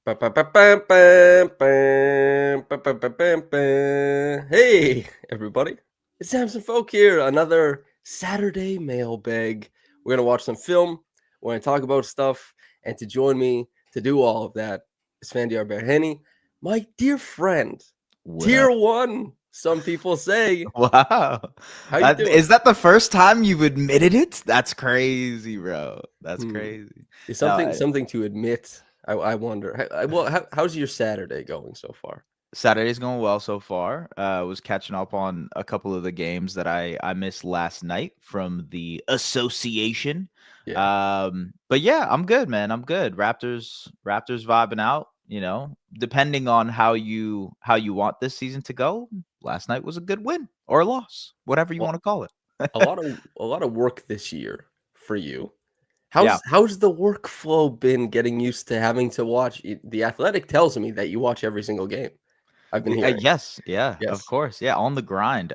Hey, everybody. It's Samson Folk here. Another Saturday mailbag. We're going to watch some film. We're going to talk about stuff. And to join me to do all of that is Esfandiar Baraheni, my dear friend. What Tier up? 1, some people say. Wow. How you doing? Is that the first time you've admitted it? That's crazy, bro. That's Hmm. crazy. It's No, something to admit. I wonder. How's your Saturday going so far? Saturday's going well so far. Was catching up on a couple of the games that I missed last night from the association. Yeah. But yeah, I'm good, man. I'm good. Raptors vibing out, depending on how you want this season to go. Last night was a good win or a loss, whatever you want Well, to call it. a lot of work this year for you. Yeah. How's the workflow been getting used to having to watch The Athletic tells me that you watch every single game. I've been hearing. Yes, yeah, of Yes. course. Yeah, on the grind.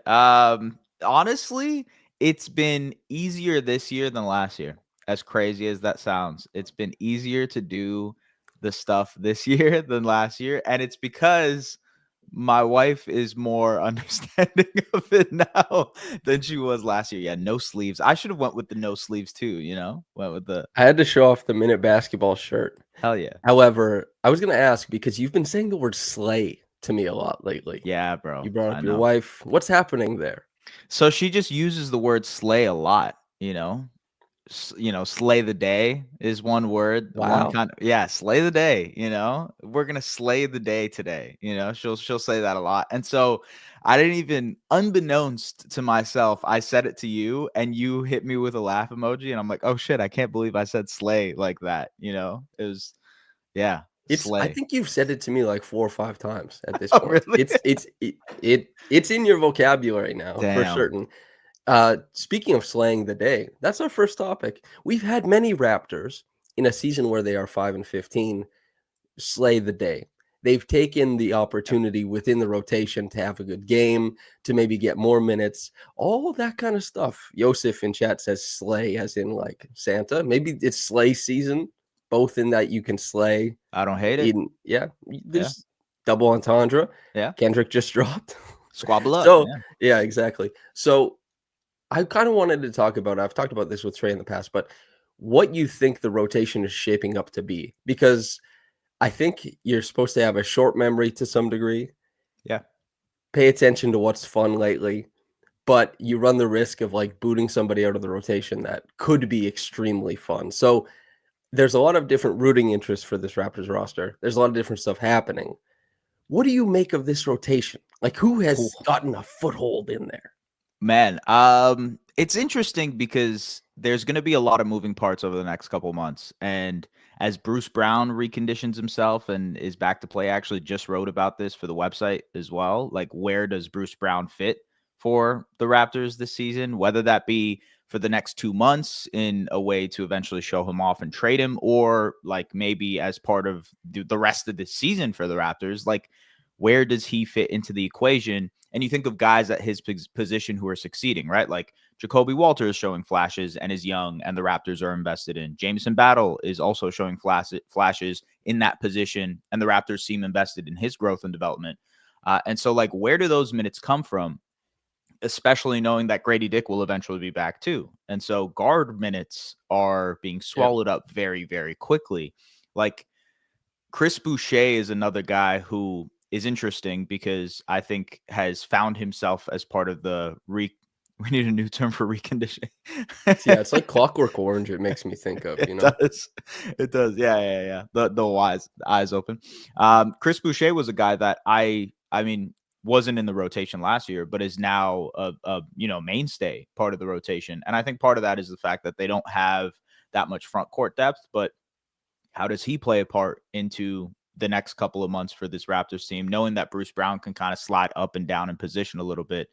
Honestly, it's been easier this year than last year. As crazy as that sounds, it's been easier to do the stuff this year than last year, and it's because my wife is more understanding of it now than she was last year. Yeah, no sleeves. I should have went with the no sleeves too, Went with the I had to show off the Minute Basketball shirt. hell yeah. However, I was going to ask because you've been saying the word slay to me a lot lately. Yeah, You bro. brought I up your know. wife. What's happening there? So she just uses the word slay a lot, slay the day is one word, one Wow. kind of yeah, slay the day, We're gonna slay the day today, She'll say that a lot. And so I didn't even unbeknownst to myself, I said it to you and you hit me with a laugh emoji and I'm like, oh shit, I can't believe I said slay like that, It was yeah, I slay. think you've said it to me like 4 or 5 times at this Oh point. really? It's in your vocabulary now for Damn. certain. Speaking of slaying the day, that's our first topic. We've had many Raptors in a season where they are 5 and 15 slay the day. They've taken the opportunity within the rotation to have a good game, to maybe get more minutes, all of that kind of stuff. Yosef in chat says slay as in like Santa. Maybe it's slay season, both in that you can slay I don't hate it. in yeah, Yeah. there's double entendre. Yeah. Kendrick just dropped. Squabble up. So, Yeah. yeah, exactly. So, I kind of wanted to talk about I've talked about this with Trey in the past, but what you think the rotation is shaping up to be because I think you're supposed to have a short memory to some degree, Yeah. pay attention to what's fun lately, but you run the risk of like booting somebody out of the rotation that could be extremely fun. So, there's a lot of different rooting interests for this Raptors roster. There's a lot of different stuff happening. What do you make of this rotation? Like, who has gotten a foothold in there? Man, it's interesting because there's going to be a lot of moving parts over the next couple months. And as Bruce Brown reconditions himself and is back to play, I actually just wrote about this for the website as well. Like, where does Bruce Brown fit for the Raptors this season? Whether that be for the next 2 months in a way to eventually show him off and trade him, or like maybe as part of the rest of the season for the Raptors, like, where does he fit into the equation? And you think of guys at his position who are succeeding, right? Like Jacoby Walter is showing flashes and is young, and the Raptors are invested in. Jameson Battle is also showing flashes in that position, and the Raptors seem invested in his growth and development. And so, like, where do those minutes come from? Especially knowing that Grady Dick will eventually be back too. And so guard minutes are being Yeah. swallowed up very, very quickly. Like Chris Boucher is another guy who is interesting because I think has found himself as part of the we need a new term for reconditioning. Yeah, it's like Clockwork Orange. It makes me think of, It does. It does. Yeah, yeah, yeah. The eyes open. Chris Boucher was a guy that I mean wasn't in the rotation last year, but is now a mainstay part of the rotation. And I think part of that is the fact that they don't have that much front court depth, but how does he play a part into the next couple of months for this Raptors team, knowing that Bruce Brown can kind of slide up and down in position a little bit?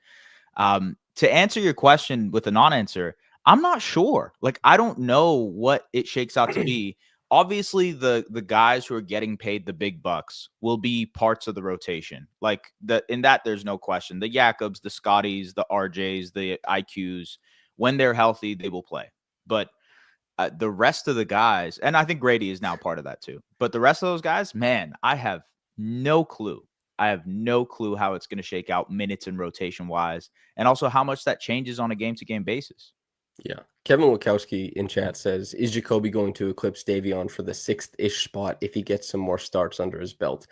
To answer your question with a non-answer, I'm not sure. Like, I don't know what it shakes out to be. Obviously, the guys who are getting paid the big bucks will be parts of the rotation. Like in that, there's no question. The Jakobs, the Scotties, the RJs, the IQs, when they're healthy, they will play. But the rest of the guys, and I think Grady is now part of that too. But the rest of those guys, man, I have no clue. I have no clue how it's going to shake out minutes and rotation wise, and also how much that changes on a game to game basis. Yeah. Kevin Wachowski in chat says, is Jacoby going to eclipse Davion for the 6th-ish spot if he gets some more starts under his belt?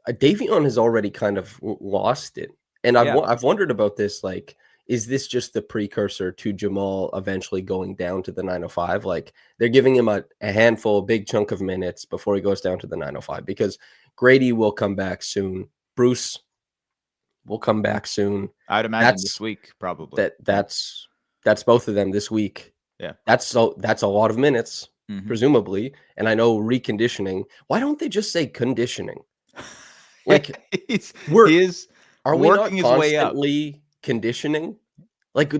Davion has already kind of lost it. And I've wondered about this, like, is this just the precursor to Jamal eventually going down to the 905? Like, they're giving him a handful, a big chunk of minutes before he goes down to the 905 because Grady will come back soon. Bruce will come back soon. I'd imagine this week, probably. That's both of them this week. Yeah. That's a lot of minutes, presumably. And I know reconditioning. Why don't they just say conditioning? Like, are we not constantly conditioning? Like,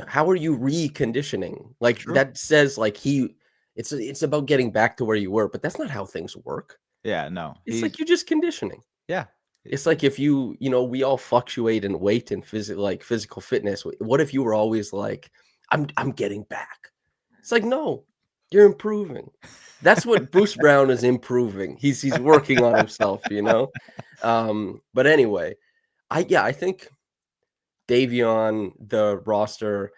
how are you reconditioning? Like, that says like it's about getting back to where you were, but that's not how things work. Yeah, no. It's like you're just conditioning. Yeah. It's like if we all fluctuate in weight and physical fitness. What if you were always like, I'm getting back? It's like, no, you're improving. That's what Bruce Brown is improving. He's working on himself, But anyway, I think Davion, the roster,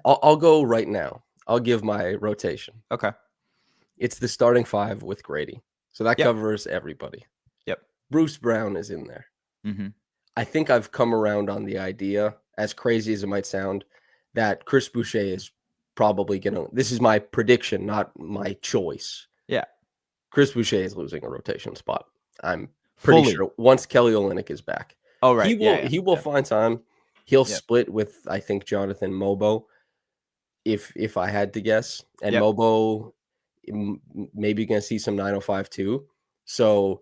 I'll go right now. I'll give my rotation. Okay. It's the starting 5 with Grady. So that covers everybody. Yep. Bruce Brown is in there. Mm-hmm. I think I've come around on the idea, as crazy as it might sound, that Chris Boucher is probably going to – this is my prediction, not my choice. Yeah. Chris Boucher is losing a rotation spot. I'm pretty sure once Kelly Olynyk is back. Oh, right. He will find time. He'll split with, I think, Jonathan Mobo, if I had to guess. And Mobo maybe going to see some 905 too. So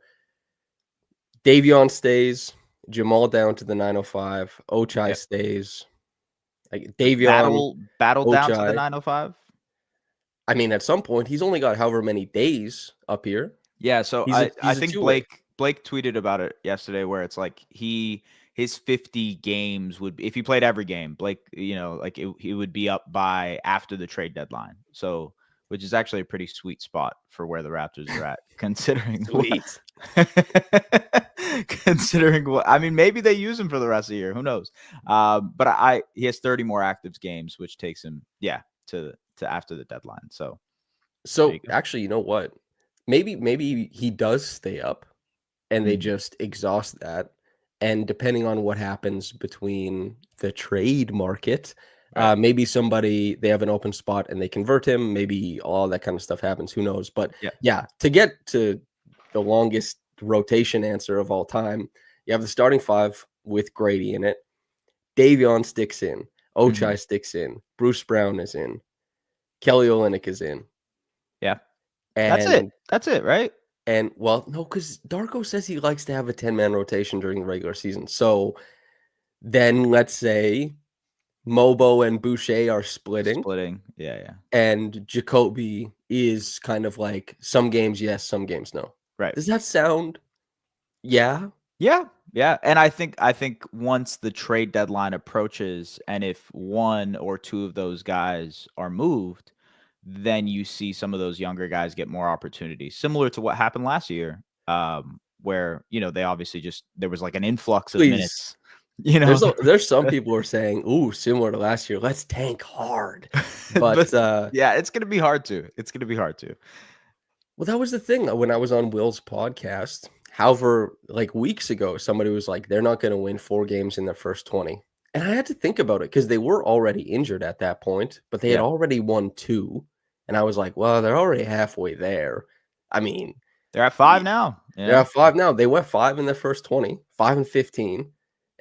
Davion stays, Jamal down to the 905, Ochai stays. Like Davion battle Ochai, down to the 905. I mean, at some point, he's only got however many days up here. Yeah, so I think Blake tweeted about it yesterday, where it's like his 50 games would be, if he played every game, Blake, he would be up by after the trade deadline. So, which is actually a pretty sweet spot for where the Raptors are at, considering considering what I mean. Maybe they use him for the rest of the year. Who knows? But he has 30 more active games, which takes him to after the deadline. So actually, you know what? Maybe he does stay up, and they just exhaust that. And depending on what happens between the trade market, maybe they have an open spot and they convert him. Maybe all that kind of stuff happens. Who knows? But to get to the longest rotation answer of all time, you have the starting 5 with Grady in it. Davion sticks in. Ochai sticks in. Bruce Brown is in. Kelly Olynyk is in. Yeah. And that's it, right? And well, no, because Darko says he likes to have a 10-man rotation during the regular season. So then let's say Mobo and Boucher are splitting. Yeah. And Jacoby is kind of like some games yes, some games no. Right. Does that sound? Yeah. And I think once the trade deadline approaches, and if one or two of those guys are moved, then you see some of those younger guys get more opportunities, similar to what happened last year, where they obviously there was like an influx of minutes. There's some people who are saying, "Ooh, similar to last year, let's tank hard." But it's gonna be hard to. Well, that was the thing when I was on Will's podcast. However, like weeks ago, somebody was like, "They're not going to win 4 games in their first 20," and I had to think about it because they were already injured at that point, but they had already won 2. And I was like, well, they're already halfway there. I mean, they're at 5 now. They're at 5 now. They went 5 in their first 20, 5-15,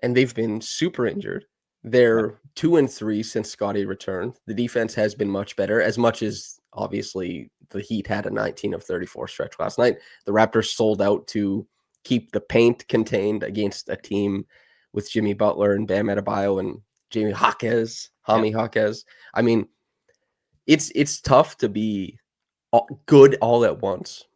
and they've been super injured. They're 2-3 since Scottie returned. The defense has been much better, as much as obviously the Heat had a 19 of 34 stretch last night. The Raptors sold out to keep the paint contained against a team with Jimmy Butler and Bam Adebayo and Jaime Jaquez. I mean, it's tough to be good all at once,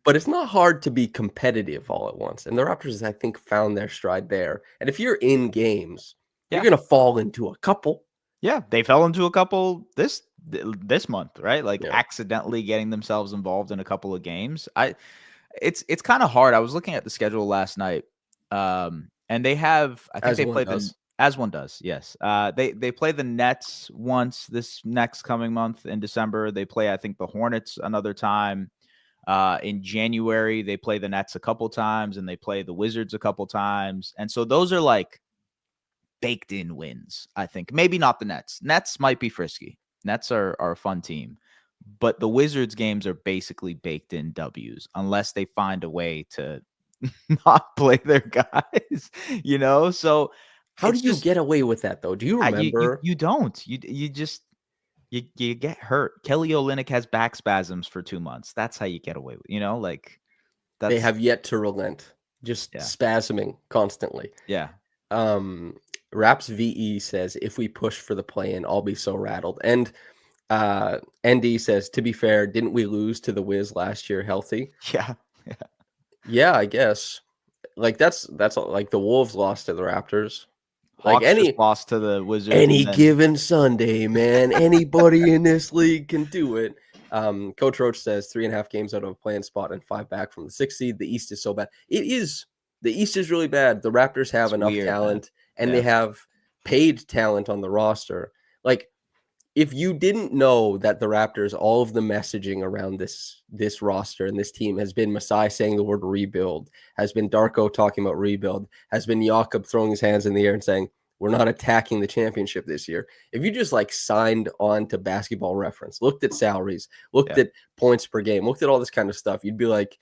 but it's not hard to be competitive all at once. And the Raptors, I think, found their stride there. And if you're in games, you're going to fall into a couple. Yeah, they fell into a couple this this month, right? Like Yeah. accidentally getting themselves involved in a couple of games. It's kind of hard. I was looking at the schedule last night, and they have, I think As they one play does. as one does. Yes, they play the Nets once this next coming month in December. They play, I think, the Hornets another time. In January, they play the Nets a couple times, and they play the Wizards a couple times. And so those are like baked in wins, I think. Maybe not the Nets. Nets might be frisky. Nets are a fun team. But the Wizards games are basically baked in W's unless they find a way to not play their guys, So How do it's you just get away with that though? Do you you remember you don't. You just you get hurt. Kelly Olynyk has back spasms for 2 months. That's how you get away with, like they that's have yet to relent, just yeah. spasming constantly? Yeah. Um, Raps VE says, if we push for the play-in, I'll be so rattled. And ND says, to be fair, didn't we lose to the Wiz last year healthy? Yeah. Yeah, I guess. Like that's like the Wolves lost to the Raptors. Like Hawks just lost to the Wizards any and then given Sunday, man. Anybody in this league can do it. Coach Roach says 3.5 games out of a playing spot and 5 back from the 6th seed. The East is so bad. It is. The East is really bad. The Raptors have it's enough weird, man. talent, and they Yeah. have paid talent on the roster. Like, if you didn't know that the Raptors, all of the messaging around this roster and this team has been Masai saying the word rebuild, has been Darko talking about rebuild, has been Jakob throwing his hands in the air and saying, we're not attacking the championship this year. If you just like signed on to Basketball Reference, looked at salaries, looked Yeah. at points per game, looked at all this kind of stuff, you'd be like,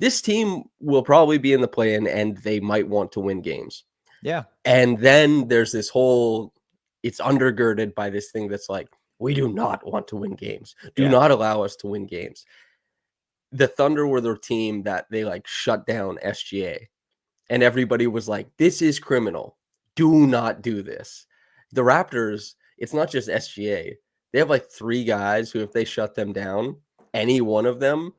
this team will probably be in the play-in and they might want to win games. Yeah. And then there's this whole, it's undergirded by this thing that's like, we do not want to win games. Do Yeah. not allow us to win games. The Thunder were the team that they like shut down SGA. And everybody was like, this is criminal. Do not do this. The Raptors, it's not just SGA. They have like 3 guys who, if they shut them down, any one of them,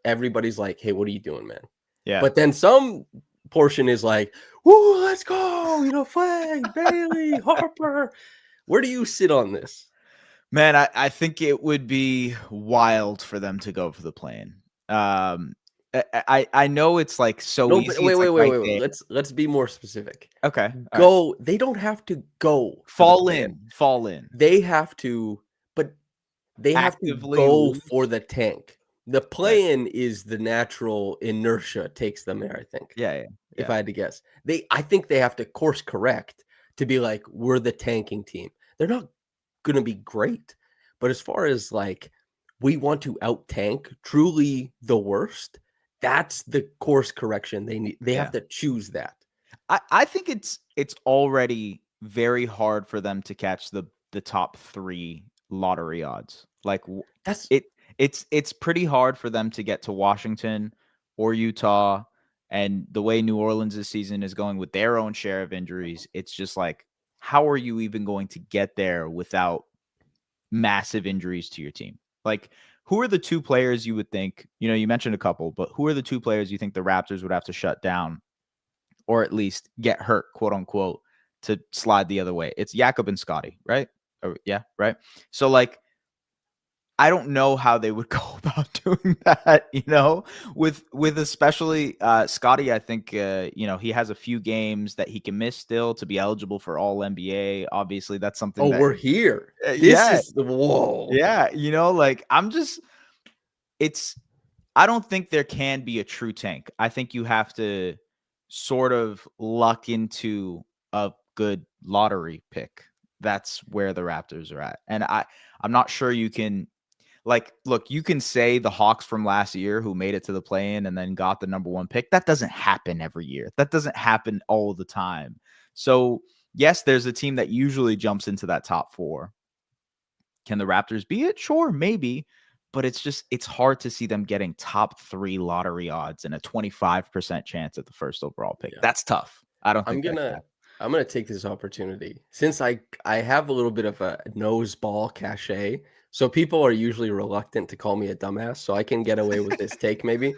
everybody's like, hey, what are you doing, man? Yeah. But then some portion is like, woo, let's go, flag, Bailey, Harper. Where do you sit on this? Man, I think it would be wild for them to go for the play-in. I know it's like so No, but easy. wait, It's wait, like wait, right wait, there. wait. Let's be more specific. Okay. All right. Go. They don't have to go for the Fall play-in. in. Fall in. They have to, but they have to Actively go lose. for the tank. The Right. play-in is the natural inertia takes them there, I think. Yeah. Yeah. If Yeah. I had to guess. I think they have to course correct to be like, we're the tanking team. They're not gonna be great. But as far as like we want to out tank truly the worst, that's the course correction they need. They have Yeah. to choose that. I think it's already very hard for them to catch the top 3 lottery odds. Like That's it's pretty hard for them to get to Washington or Utah, and the way New Orleans this season is going with their own share of injuries, it's just like, how are you even going to get there without massive injuries to your team? Like, who are the 2 players you would think, you mentioned a couple, but who are the 2 players you think the Raptors would have to shut down or at least get hurt, quote unquote, to slide the other way? It's Jakob and Scottie, right? Yeah, right. So like, I don't know how they would go about doing that, with especially Scottie. I think he has a few games that he can miss still to be eligible for All NBA. Obviously, that's something that we're here. This yeah, is the whoa. yeah. Like I don't think there can be a true tank. I think you have to sort of luck into a good lottery pick. That's where the Raptors are at. And I'm not sure you can, like, look, you can say the Hawks from last year who made it to the play-in and then got the number 1 pick. That doesn't happen every year. That doesn't happen all the time. So yes, there's a team that usually jumps into that top 4. Can the Raptors be it? Sure, maybe. But it's hard to see them getting top 3 lottery odds and a 25% chance at the first overall pick. Yeah. That's tough. I don't think I'm gonna take this opportunity since I have a little bit of a nose ball cachet. So people are usually reluctant to call me a dumbass, so I can get away with this take maybe.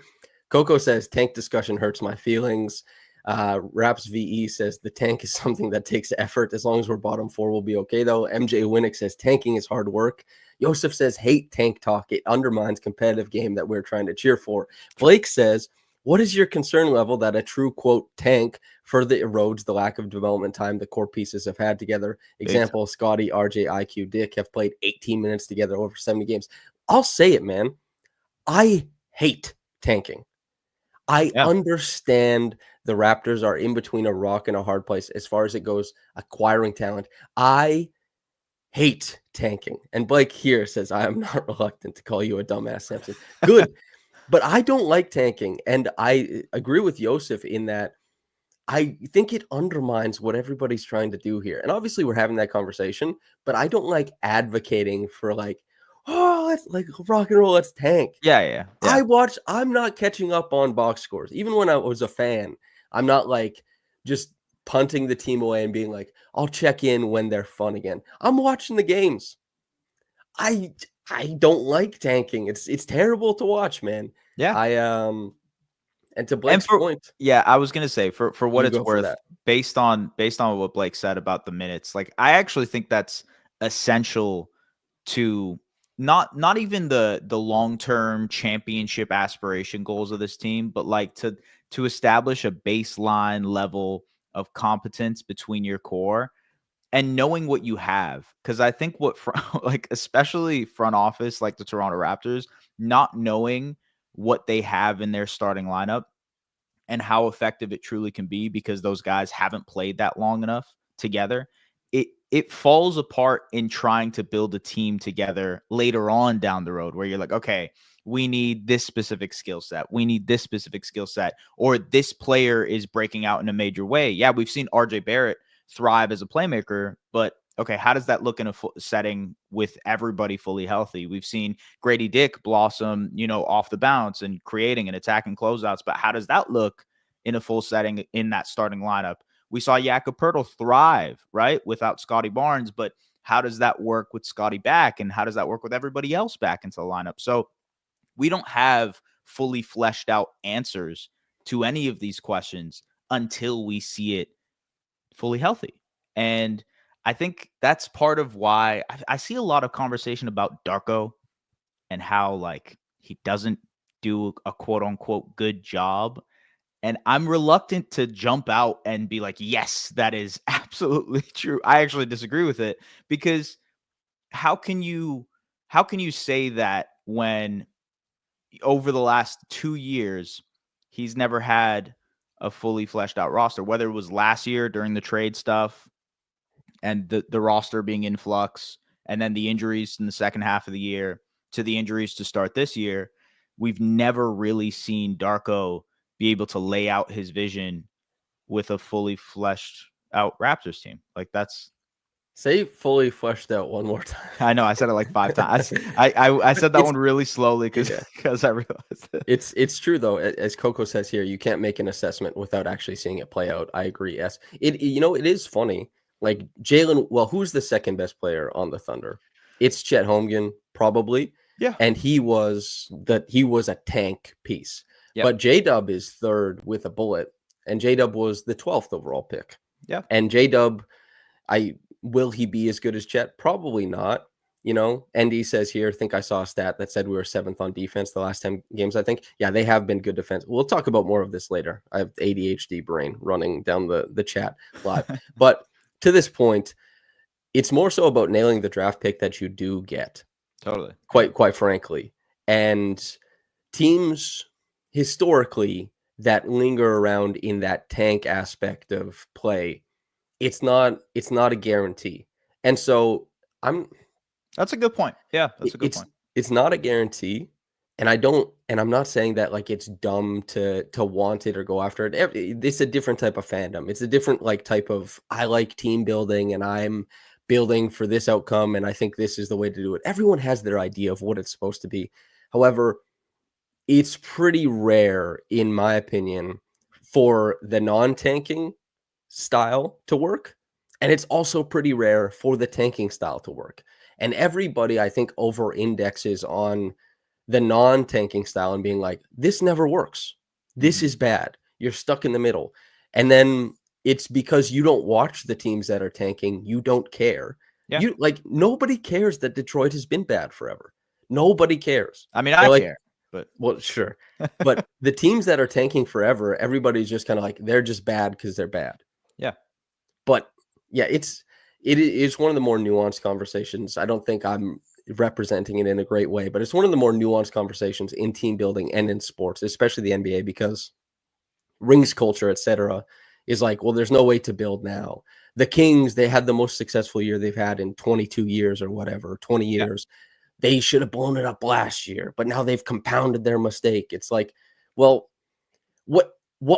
Coco says tank discussion hurts my feelings. Raps VE says the tank is something that takes effort. As long as we're bottom 4, we'll be okay, though. MJ Winnick says tanking is hard work. Joseph says hate tank talk. It undermines competitive game that we're trying to cheer for. Blake says, what is your concern level that a true, quote, tank further erodes the lack of development time the core pieces have had together? Example, Scottie, RJ, IQ, Dick have played 18 minutes together over 70 games. I'll say it, man. I hate tanking. I understand the Raptors are in between a rock and a hard place as far as it goes acquiring talent. I hate tanking. And Blake here says, I am not reluctant to call you a dumbass, Samson. Good. But I don't like tanking. And I agree with Joseph in that I think it undermines what everybody's trying to do here. And obviously we're having that conversation, but I don't like advocating for like, oh, let's like rock and roll, let's tank. Yeah. I'm not catching up on box scores. Even when I was a fan, I'm not like just punting the team away and being like, I'll check in when they're fun again. I'm watching the games. I don't like tanking. It's terrible to watch, man. Yeah. And to Blake's point. Yeah, I was gonna say for what it's worth, based on what Blake said about the minutes, like I actually think that's essential to not even the long-term championship aspiration goals of this team, but like to establish a baseline level of competence between your core and knowing what you have. Because I think like especially front office like the Toronto Raptors, not knowing what they have in their starting lineup and how effective it truly can be because those guys haven't played that long enough together, it falls apart in trying to build a team together later on down the road where you're like, okay, we need this specific skill set. We need this specific skill set, or this player is breaking out in a major way. Yeah, we've seen RJ Barrett thrive as a playmaker, but okay, how does that look in a setting with everybody fully healthy? We've seen Grady Dick blossom, off the bounce and creating and attacking closeouts, but how does that look in a full setting in that starting lineup? We saw Jakob Poeltl thrive, right, without Scottie Barnes, but how does that work with Scottie back, and how does that work with everybody else back into the lineup? So we don't have fully fleshed out answers to any of these questions until we see it fully healthy. And I think that's part of why I see a lot of conversation about Darko and how like he doesn't do a quote unquote good job. And I'm reluctant to jump out and be like, yes, that is absolutely true. I actually disagree with it, because how can you say that when over the last 2 years he's never had a fully fleshed out roster, whether it was last year during the trade stuff and the roster being in flux, and then the injuries in the second half of the year to the injuries to start this year. We've never really seen Darko be able to lay out his vision with a fully fleshed out Raptors team. Like that's Say fully fleshed out one more time. I know I said it like 5 times. I said that one really slowly because I realized it. It's true though. As Coco says here, you can't make an assessment without actually seeing it play out. I agree. Yes, it is funny. Like Jalen. Well, who's the second best player on the Thunder? It's Chet Holmgren, probably. Yeah, and he was a tank piece. Yep. But J-Dub is third with a bullet, and J-Dub was the 12th overall pick. Yeah, and J-Dub, will he be as good as Chet? Probably not. Andy says here, I think I saw a stat that said we were 7th on defense the last 10 games, I think. Yeah, they have been good defense. We'll talk about more of this later. I have ADHD brain running down the chat live. But to this point, it's more so about nailing the draft pick that you do get. Totally. Quite frankly. And teams historically that linger around in that tank aspect of play, it's not a guarantee. And so that's a good point. Yeah, that's a good point. It's not a guarantee. And I'm not saying that like it's dumb to want it or go after it. It's a different type of fandom. It's a different like type of, I like team building and I'm building for this outcome, and I think this is the way to do it. Everyone has their idea of what it's supposed to be. However, it's pretty rare, in my opinion, for the non-tanking style to work. And it's also pretty rare for the tanking style to work. And everybody, I think, over-indexes on the non-tanking style and being like, this never works. This is bad. You're stuck in the middle. And then it's because you don't watch the teams that are tanking, you don't care. Yeah. You like nobody cares that Detroit has been bad forever. Nobody cares. I mean, They're I like, care, but well, sure. But the teams that are tanking forever, everybody's just kind of like they're just bad because they're bad. yeah. But yeah, it is one of the more nuanced conversations. I don't think I'm representing it in a great way, but it's one of the more nuanced conversations in team building and in sports, especially the NBA, because rings culture, etc., is like, well, there's no way to build now. The Kings, they had the most successful year they've had in 22 years or whatever, 20 Yeah. years. They should have blown it up last year, but now they've compounded their mistake. It's like, well, what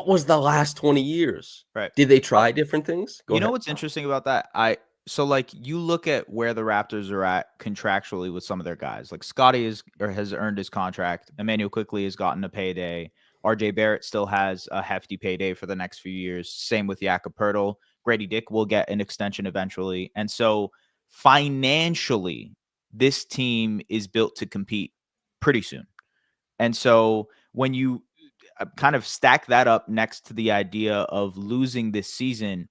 was the last 20 years? Right. Did they try different things? Go You know ahead. what's interesting about that? So like you look at where the Raptors are at contractually with some of their guys. Like Scottie has earned his contract. Emmanuel quickly has gotten a payday. RJ Barrett still has a hefty payday for the next few years. Same with Jakob Poeltl. Grady Dick will get an extension eventually. And so financially, this team is built to compete pretty soon. And so when you kind of stack that up next to the idea of losing this season,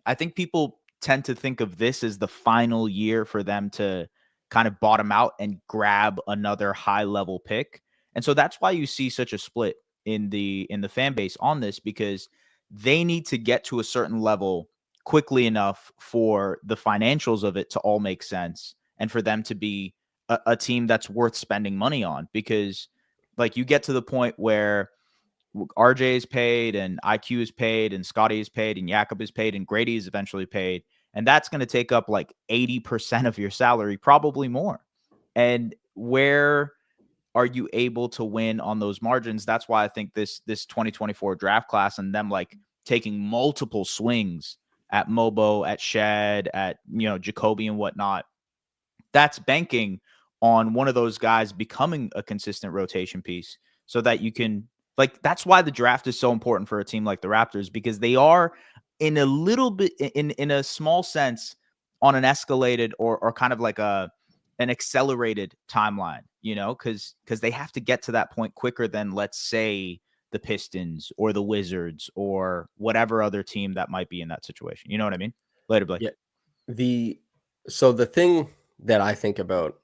I think people tend to think of this as the final year for them to kind of bottom out and grab another high level pick. And so that's why you see such a split in the fan base on this, because they need to get to a certain level quickly enough for the financials of it to all make sense and for them to be a team that's worth spending money on. Because like you get to the point where RJ is paid and IQ is paid and Scottie is paid and Jakob is paid and Grady is eventually paid. And that's going to take up like 80% of your salary, probably more. And where are you able to win on those margins? That's why I think this 2024 draft class and them like taking multiple swings at Mobo, at Shed, at, Jacoby and whatnot, that's banking on one of those guys becoming a consistent rotation piece so that you can, like, that's why the draft is so important for a team like the Raptors, because they are in a little bit in a small sense on an escalated or kind of like an accelerated timeline, because they have to get to that point quicker than, let's say, the Pistons or the Wizards or whatever other team that might be in that situation. You know what I mean? Later, Blake. Yeah. So the thing that I think about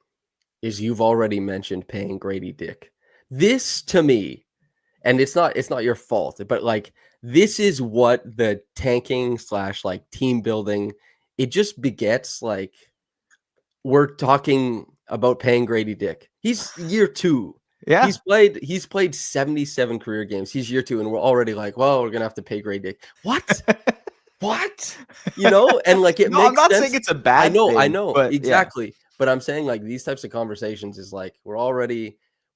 is you've already mentioned paying Grady Dick. This to me, and it's not your fault, but like this is what the tanking / like team building, it just begets. Like we're talking about paying Grady Dick. He's year 2. Yeah. He's played 77 career games. He's year 2, and we're already like, well, we're gonna have to pay Grady Dick. What? What? And like it No, I'm makes not sense. saying it's a bad I thing, know, but exactly. But I'm saying like these types of conversations is like we're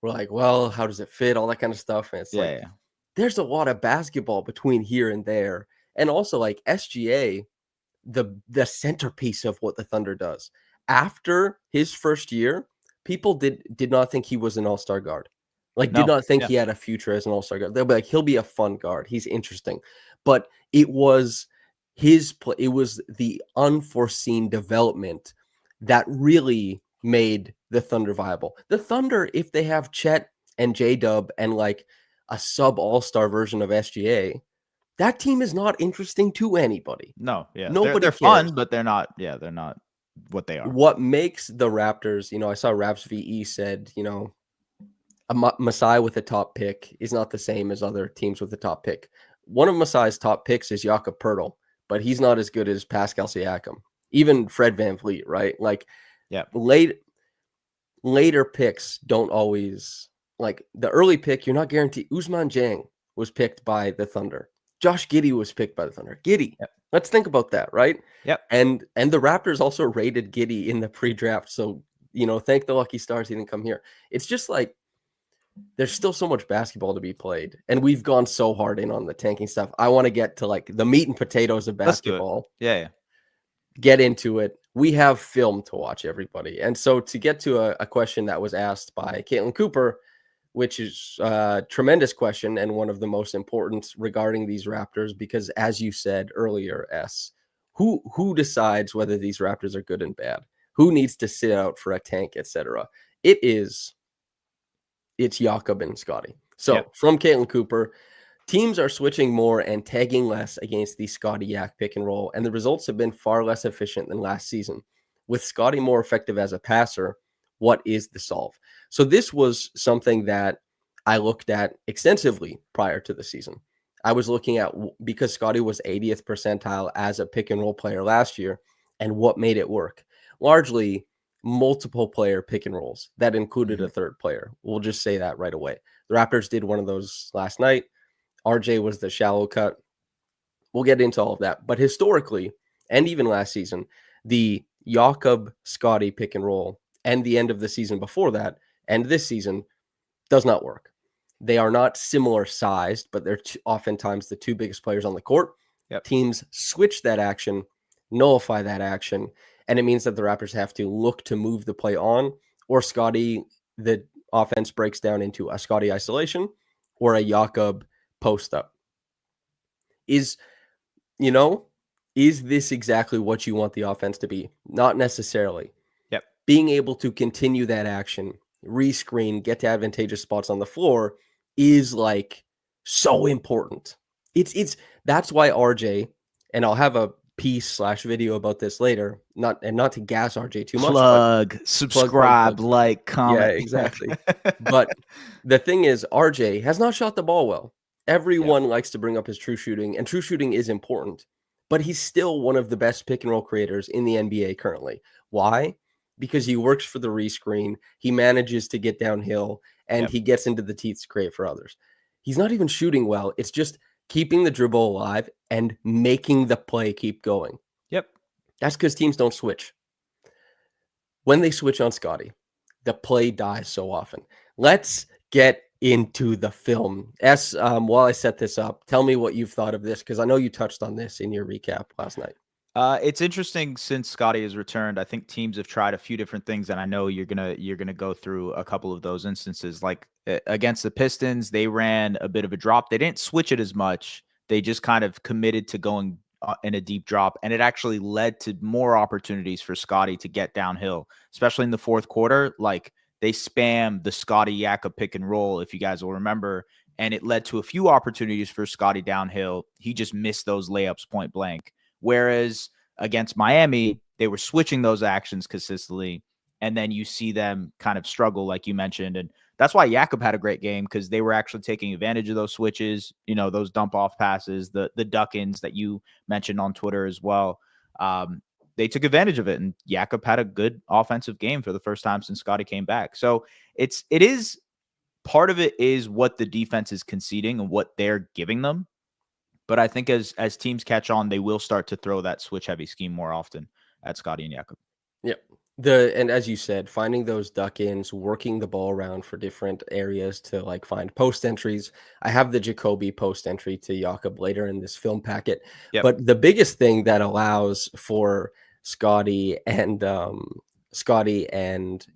like, well, how does it fit? All that kind of stuff. And it's like yeah. there's a lot of basketball between here and there. And also like SGA, the centerpiece of what the Thunder does. After his first year, people did not think he was an all-star guard. Like did No. not think Yeah. he had a future as an all-star guard. They'll be like, he'll be a fun guard. He's interesting. But it was it was the unforeseen development that really made the Thunder viable. The Thunder, if they have Chet and J-Dub and like a sub all-star version of SGA, that team is not interesting to anybody. No. Yeah. Nobody They're cares. fun, but they're not. Yeah. They're not what they are. What makes the Raptors, I saw Raps VE said, a Masai with a top pick is not the same as other teams with a top pick. One of Masai's top picks is Jakob Poeltl, but he's not as good as Pascal Siakam. Even Fred VanVleet, right? Like, yeah, later picks don't always, like the early pick, you're not guaranteed. Ousmane Dieng was picked by the Thunder. Josh Giddey was picked by the Thunder. Giddey. Yep. Let's think about that, right? Yep. And the Raptors also rated Giddey in the pre-draft. So, thank the lucky stars he didn't come here. It's just like there's still so much basketball to be played. And we've gone so hard in on the tanking stuff. I want to get to like the meat and potatoes of basketball. Yeah. Get into it. We have film to watch, everybody. And so to get to a question that was asked by Caitlin Cooper, which is a tremendous question and one of the most important regarding these Raptors, because as you said earlier, who decides whether these Raptors are good and bad? Who needs to sit out for a tank, etc.? It's Jakob and Scottie. So from Caitlin Cooper, Teams are switching more and tagging less against the Scottie Yak pick and roll, and the results have been far less efficient than last season. With Scottie more effective as a passer, what is the solve? So this was something that I looked at extensively prior to the season. I was looking at, because Scottie was 80th percentile as a pick and roll player last year, and what made it work. Largely multiple player pick and rolls that included a third player. We'll just say that right away. The Raptors did one of those last night. RJ was the shallow cut. We'll get into all of that. But historically, and even last season, the Jakob Scottie pick and roll and the end of the season before that and this season does not work. They are not similar sized, but they're oftentimes the two biggest players on the court. Yep. Teams switch that action, nullify that action, and it means that the Raptors have to look to move the play on, or Scottie, the offense breaks down into a Scottie isolation or a Jakob post up. Is this exactly what you want the offense to be? Not necessarily. Yep. Being able to continue that action, rescreen, get to advantageous spots on the floor is like so important. It's that's why RJ, and I'll have a piece / video about this later, not to gas RJ too much. Subscribe, like, comment. Yeah, exactly. But the thing is, RJ has not shot the ball well. Everyone likes to bring up his true shooting, and true shooting is important, but he's still one of the best pick and roll creators in the NBA currently. Why? Because he works for the rescreen, he manages to get downhill, and he gets into the teeth to create for others. He's not even shooting well. It's just keeping the dribble alive and making the play keep going. Yep. That's because teams don't switch. When they switch on Scottie, the play dies so often. Let's get into the film. While I set this up, tell me what you've thought of this, because I know you touched on this in your recap last night. It's interesting since Scottie has returned. I think teams have tried a few different things, and I know you're gonna go through a couple of those instances. Like against the Pistons, they ran a bit of a drop. They didn't switch it as much. They just kind of committed to going in a deep drop, and it actually led to more opportunities for Scottie to get downhill, especially in the fourth quarter. Like they spammed the Scottie Jakob pick and roll, if you guys will remember, and it led to a few opportunities for Scottie downhill. He just missed those layups point blank. Whereas against Miami, they were switching those actions consistently, and then you see them kind of struggle, like you mentioned. And that's why Jakob had a great game, because they were actually taking advantage of those switches, those dump off passes, the duck-ins that you mentioned on Twitter as well. They took advantage of it, and Jakob had a good offensive game for the first time since Scottie came back. So it is part of it is what the defense is conceding and what they're giving them. But I think as teams catch on, they will start to throw that switch heavy scheme more often at Scottie and Jakob. Yep. And as you said, finding those duck-ins, working the ball around for different areas to like find post entries. I have the Jacoby post entry to Jakob later in this film packet. Yep. But the biggest thing that allows for Scottie and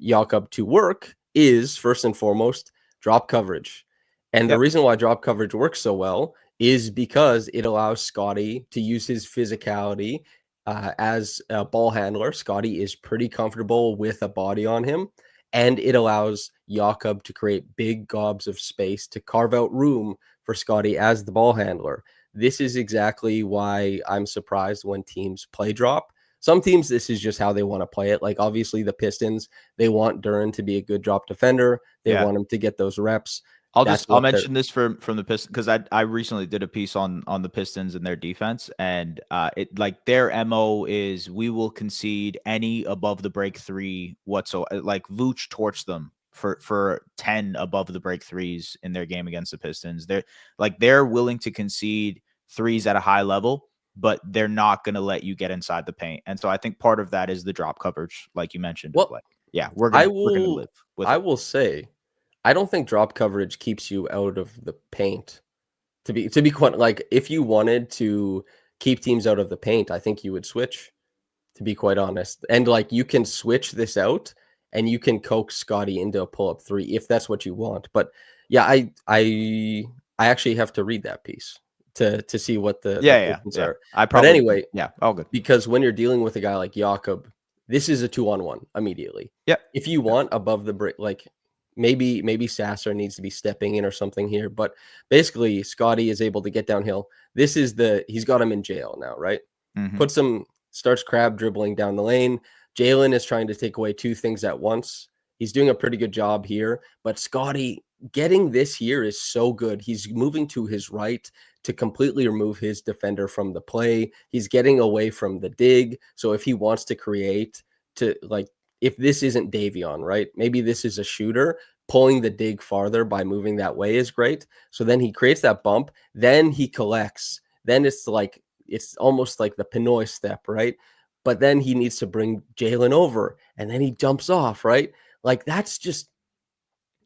Jakob to work is, first and foremost, drop coverage. And the reason why drop coverage works so well is because it allows Scottie to use his physicality as a ball handler. Scottie is pretty comfortable with a body on him, and it allows Jakob to create big gobs of space to carve out room for Scottie as the ball handler. This is exactly why I'm surprised when teams play drop. Some teams, this is just how they want to play it. Like obviously the Pistons, they want Duren to be a good drop defender. They want him to get those reps. I'll mention this from the Pistons, because I recently did a piece on the Pistons and their defense, and their MO is we will concede any above the break three whatsoever. Like Vooch torched them for 10 above the break threes in their game against the Pistons. They're willing to concede threes at a high level, but they're not going to let you get inside the paint. And so I think part of that is the drop coverage, like you mentioned. Well, we're going to live with it. I will say, I don't think drop coverage keeps you out of the paint. To be quite, like, if you wanted to keep teams out of the paint, I think you would switch, to be quite honest. And like you can switch this out and you can coax Scottie into a pull-up three if that's what you want. But yeah, I actually have to read that piece to see what the questions are. But anyway, all good. Because when you're dealing with a guy like Jakob, this is a 2-on-1 immediately. Yeah. If you want above the break, like maybe Sasser needs to be stepping in or something here, but basically Scottie is able to get downhill. He's got him in jail now, right? Starts crab dribbling down the lane. Jalen is trying to take away two things at once. He's doing a pretty good job here, but Scottie getting this here is so good. He's moving to his right to completely remove his defender from the play. He's getting away from the dig. So if he wants to create if this isn't Davion, right? Maybe this is a shooter. Pulling the dig farther by moving that way is great. So then he creates that bump. Then he collects. Then it's almost like the Pinoy step, right? But then he needs to bring Jalen over, and then he jumps off, right? Like that's just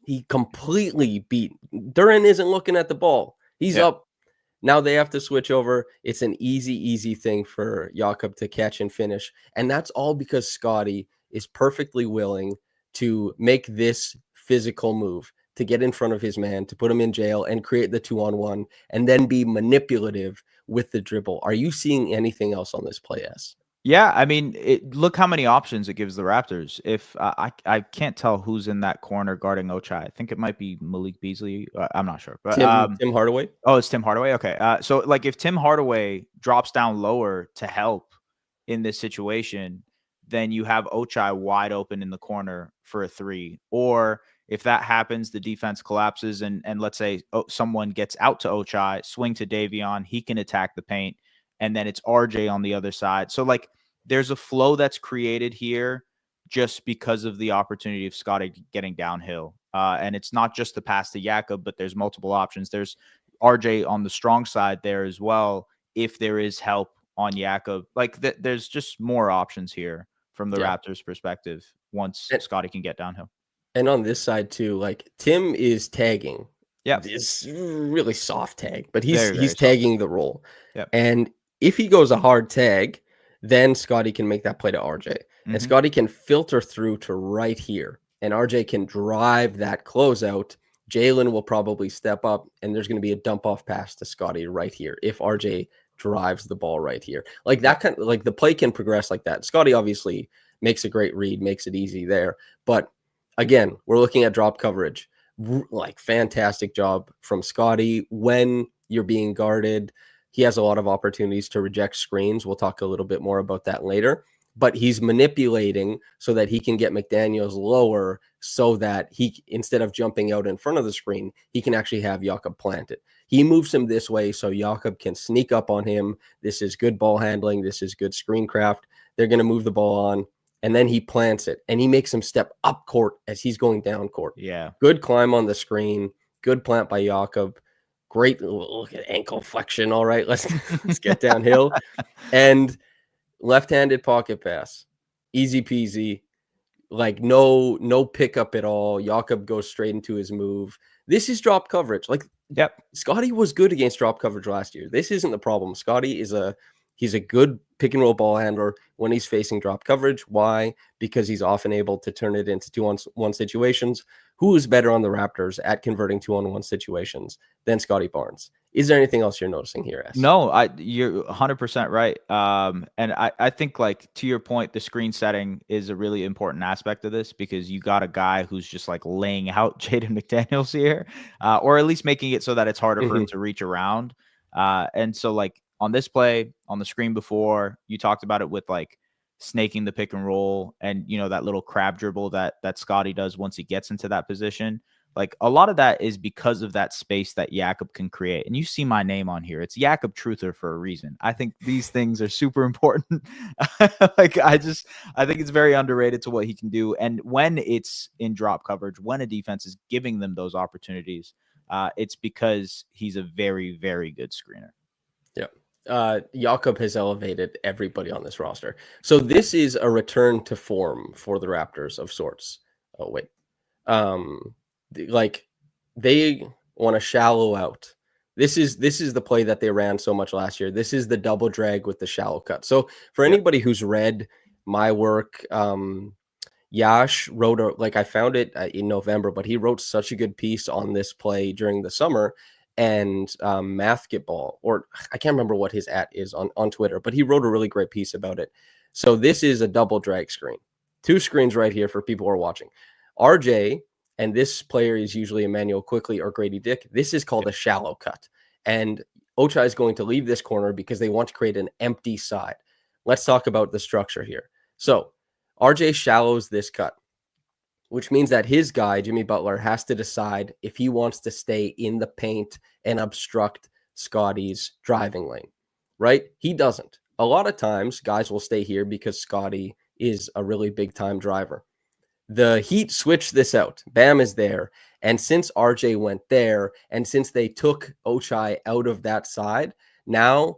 he completely beat. Duran isn't looking at the ball. He's up. Now they have to switch over. It's an easy thing for Jakob to catch and finish. And that's all because Scottie is perfectly willing to make this physical move, to get in front of his man, to put him in jail and create the 2-on-1, and then be manipulative with the dribble. Are you seeing anything else on this play, S? Yeah, I mean, look how many options it gives the Raptors. If I can't tell who's in that corner guarding Ochai. I think it might be Malik Beasley. I'm not sure, but Tim Hardaway. Oh, it's Tim Hardaway. Okay, so like if Tim Hardaway drops down lower to help in this situation, then you have Ochai wide open in the corner for a three. Or if that happens, the defense collapses, and let's say someone gets out to Ochai, swing to Davion, he can attack the paint. And then it's RJ on the other side. So like there's a flow that's created here just because of the opportunity of Scottie getting downhill. And it's not just the pass to Jakob, but there's multiple options. There's RJ on the strong side there as well. If there is help on Jakob, like there's just more options here from the Raptors perspective once Scottie can get downhill. And on this side too, like Tim is tagging. Yeah. It's really soft tag, but he's Very, very tagging the roll. Yep. And if he goes a hard tag, then Scottie can make that play to RJ. And Scottie can filter through to right here. And RJ can drive that closeout. Jalen will probably step up, and there's going to be a dump off pass to Scottie right here if RJ drives the ball right here. Like that kind of, like the play can progress like that. Scottie obviously makes a great read, makes it easy there. But again, we're looking at drop coverage. Like fantastic job from Scottie when you're being guarded. He has a lot of opportunities to reject screens. We'll talk a little bit more about that later. But he's manipulating so that he can get McDaniels lower so that he, instead of jumping out in front of the screen, he can actually have Jakob plant it. He moves him this way so Jakob can sneak up on him. This is good ball handling. This is good screen craft. They're going to move the ball on. And then he plants it. And he makes him step up court as he's going down court. Yeah. Good climb on the screen. Good plant by Jakob. Great look at ankle flexion. All right, let's get downhill. And left-handed pocket pass. Easy peasy. Like no pickup at all. Jakob goes straight into his move. This is drop coverage. Like Scottie was good against drop coverage last year. This isn't the problem. Scottie he's a good pick and roll ball handler when he's facing drop coverage. Why? Because he's often able to turn it into 2-on-1 situations. Who is better on the Raptors at converting 2-on-1 situations than Scottie Barnes? Is there anything else you're noticing here, S? No, you're 100% right. And I think, like, to your point, the screen setting is a really important aspect of this because you got a guy who's just like laying out Jaden McDaniels here, or at least making it so that it's harder for him to reach around. And so, like, on this play, on the screen before, you talked about it with like snaking the pick and roll and, you know, that little crab dribble that Scottie does once he gets into that position. Like, a lot of that is because of that space that Jakob can create. And you see my name on here. It's Jakob Truther for a reason. I think these things are super important. Like, I think it's very underrated to what he can do. And when it's in drop coverage, when a defense is giving them those opportunities, it's because he's a very, very good screener. Yeah. Jakob has elevated everybody on this roster. So this is a return to form for the Raptors of sorts. Oh, wait. Like they want to shallow out. This is the play that they ran so much last year. This is the double drag with the shallow cut. So for anybody who's read my work, Yash wrote I found it in November, but he wrote such a good piece on this play during the summer. And Mathgetball, or I can't remember what his @ is on Twitter, but he wrote a really great piece about it. So this is a double drag screen. Two screens right here for people who are watching. RJ and this player is usually Emmanuel Quickly or Grady Dick. This is called a shallow cut. And Ochai is going to leave this corner because they want to create an empty side. Let's talk about the structure here. So RJ shallows this cut, which means that his guy, Jimmy Butler, has to decide if he wants to stay in the paint and obstruct Scottie's driving lane, right? He doesn't. A lot of times, guys will stay here because Scottie is a really big time driver. The Heat switched this out. Bam is there. And since RJ went there, and since they took Ochai out of that side, now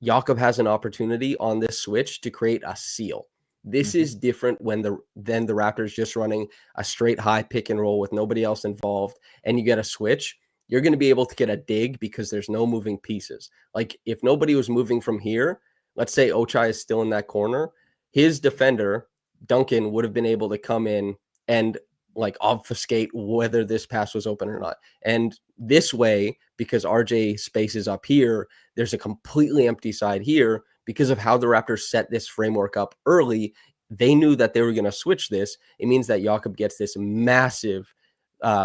Jakob has an opportunity on this switch to create a seal. This is different than the Raptors just running a straight high pick and roll with nobody else involved, and you get a switch. You're going to be able to get a dig because there's no moving pieces. Like if nobody was moving from here, let's say Ochai is still in that corner, his defender, Duncan, would have been able to come in and like obfuscate whether this pass was open or not. And this way, because RJ spaces up here, there's a completely empty side here because of how the Raptors set this framework up early. They knew that they were going to switch this. It means that Jakob gets this massive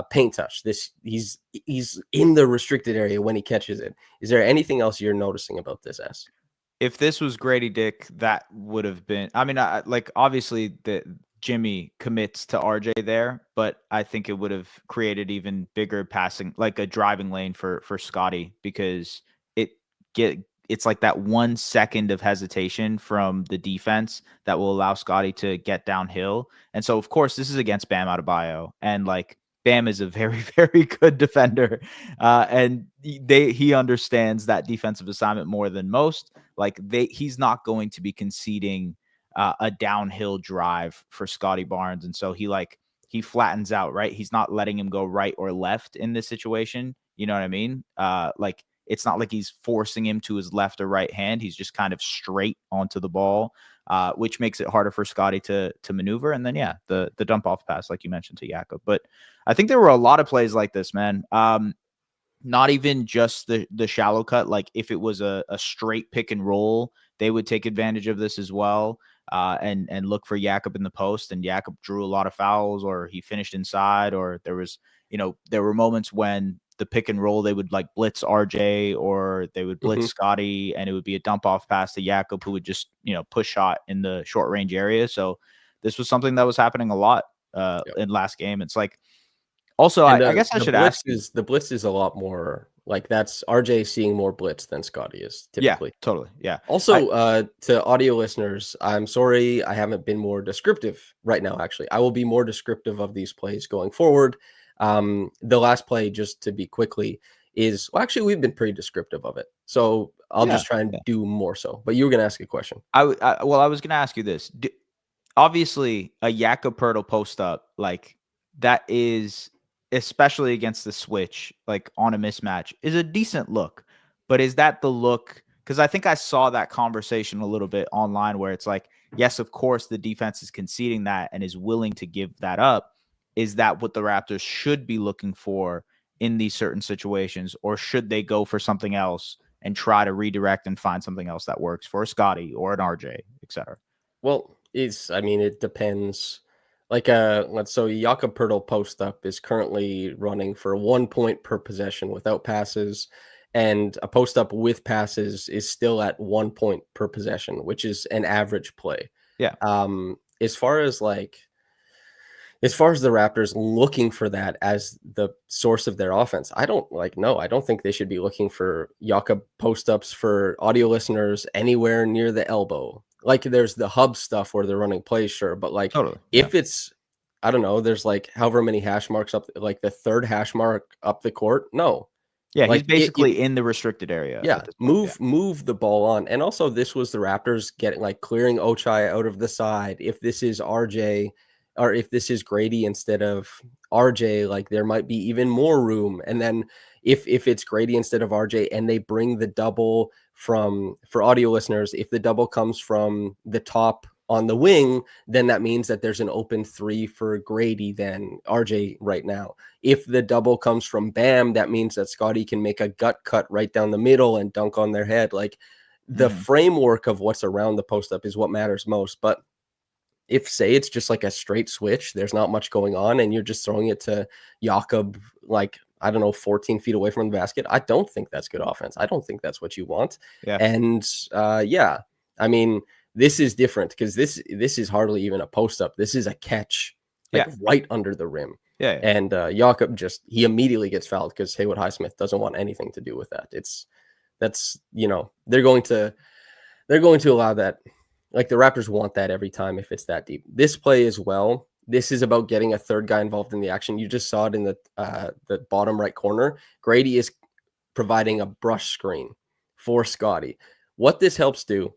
paint touch. He's in the restricted area when he catches it. Is there anything else you're noticing about this, S? If this was Grady Dick, that would have been. I mean, like obviously the Jimmy commits to RJ there, but I think it would have created even bigger passing, like a driving lane for Scottie, because it's like that 1 second of hesitation from the defense that will allow Scottie to get downhill. And so, of course, this is against Bam Adebayo, and like Bam is a very, very good defender, and he understands that defensive assignment more than most. Like he's not going to be conceding a downhill drive for Scottie Barnes, and so he flattens out, right? He's not letting him go right or left in this situation. You know what I mean? Like it's not like he's forcing him to his left or right hand. He's just kind of straight onto the ball, which makes it harder for Scottie to maneuver. And then, yeah, the dump off pass, like you mentioned, to Jakob. But I think there were a lot of plays like this, man. Not even just the shallow cut. Like if it was a straight pick and roll, they would take advantage of this as well, and look for Jakob in the post. And Jakob drew a lot of fouls, or he finished inside, or there were moments when the pick and roll, they would like blitz RJ, or they would blitz Scottie, and it would be a dump off pass to Jakob, who would just, push shot in the short range area. So this was something that was happening a lot in last game. It's like, also, I guess I should ask you. The blitz is a lot more like that's RJ seeing more blitz than Scottie is typically. Yeah, totally. Yeah. Also, to audio listeners, I'm sorry I haven't been more descriptive right now. Actually, I will be more descriptive of these plays going forward. The last play, just to be quickly, is actually we've been pretty descriptive of it, so I'll just try and do more so. But you were going to ask a question. I was going to ask you this. Obviously, a Jakob Poeltl post up, like that is, especially against the switch, like on a mismatch, is a decent look. But is that the look? Because I think I saw that conversation a little bit online where it's like, yes, of course, the defense is conceding that and is willing to give that up. Is that what the Raptors should be looking for in these certain situations? Or should they go for something else and try to redirect and find something else that works for a Scottie or an RJ, et cetera? Well, it depends. Like so Jakob Poeltl post up is currently running for 1 point per possession without passes, and a post up with passes is still at 1 point per possession, which is an average play. Yeah. As far as the Raptors looking for that as the source of their offense, I don't think they should be looking for Jakob post ups, for audio listeners, anywhere near the elbow. Like there's the hub stuff where they're running plays, sure, but like totally, if it's, I don't know, there's like however many hash marks up, like the third hash mark up the court. No. Yeah, like he's basically in the restricted area. Yeah, move the ball on. And also this was the Raptors getting clearing Ochai out of the side. If this is RJ or if this is Grady instead of RJ, like there might be even more room. And then if it's Grady instead of RJ and they bring the double for audio listeners, if the double comes from the top on the wing, then that means that there's an open three for Grady than RJ right now. If the double comes from Bam, that means that Scottie can make a gut cut right down the middle and dunk on their head. Like the framework of what's around the post up is what matters most. But if say it's just like a straight switch, there's not much going on, and you're just throwing it to Jakob, like, I don't know, 14 feet away from the basket, I don't think that's good offense. I don't think that's what you want. Yeah. And yeah, I mean, this is different because this is hardly even a post up. This is a catch, like right under the rim. Yeah. And Jakob he immediately gets fouled because Haywood Highsmith doesn't want anything to do with that. That's they're going to allow that. Like, the Raptors want that every time if it's that deep. This play as well, this is about getting a third guy involved in the action. You just saw it in the bottom right corner. Grady is providing a brush screen for Scottie. What this helps do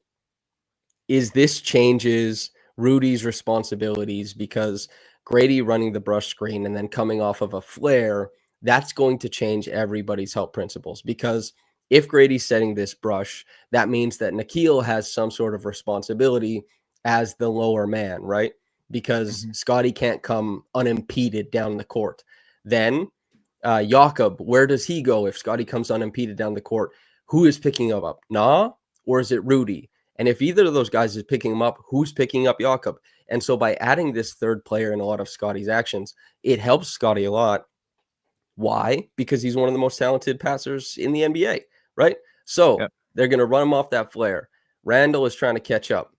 is this changes Rudy's responsibilities, because Grady running the brush screen and then coming off of a flare, that's going to change everybody's help principles, because if Grady's setting this brush, that means that Nickeil has some sort of responsibility as the lower man, right? Because Scottie can't come unimpeded down the court. Then Jakob, where does he go if Scottie comes unimpeded down the court? Who is picking him up? Nah, or is it Rudy? And if either of those guys is picking him up, who's picking up Jakob? And so by adding this third player in a lot of Scottie's actions, it helps Scottie a lot. Why? Because he's one of the most talented passers in the NBA, right? So they're going to run him off that flare. Randall is trying to catch up.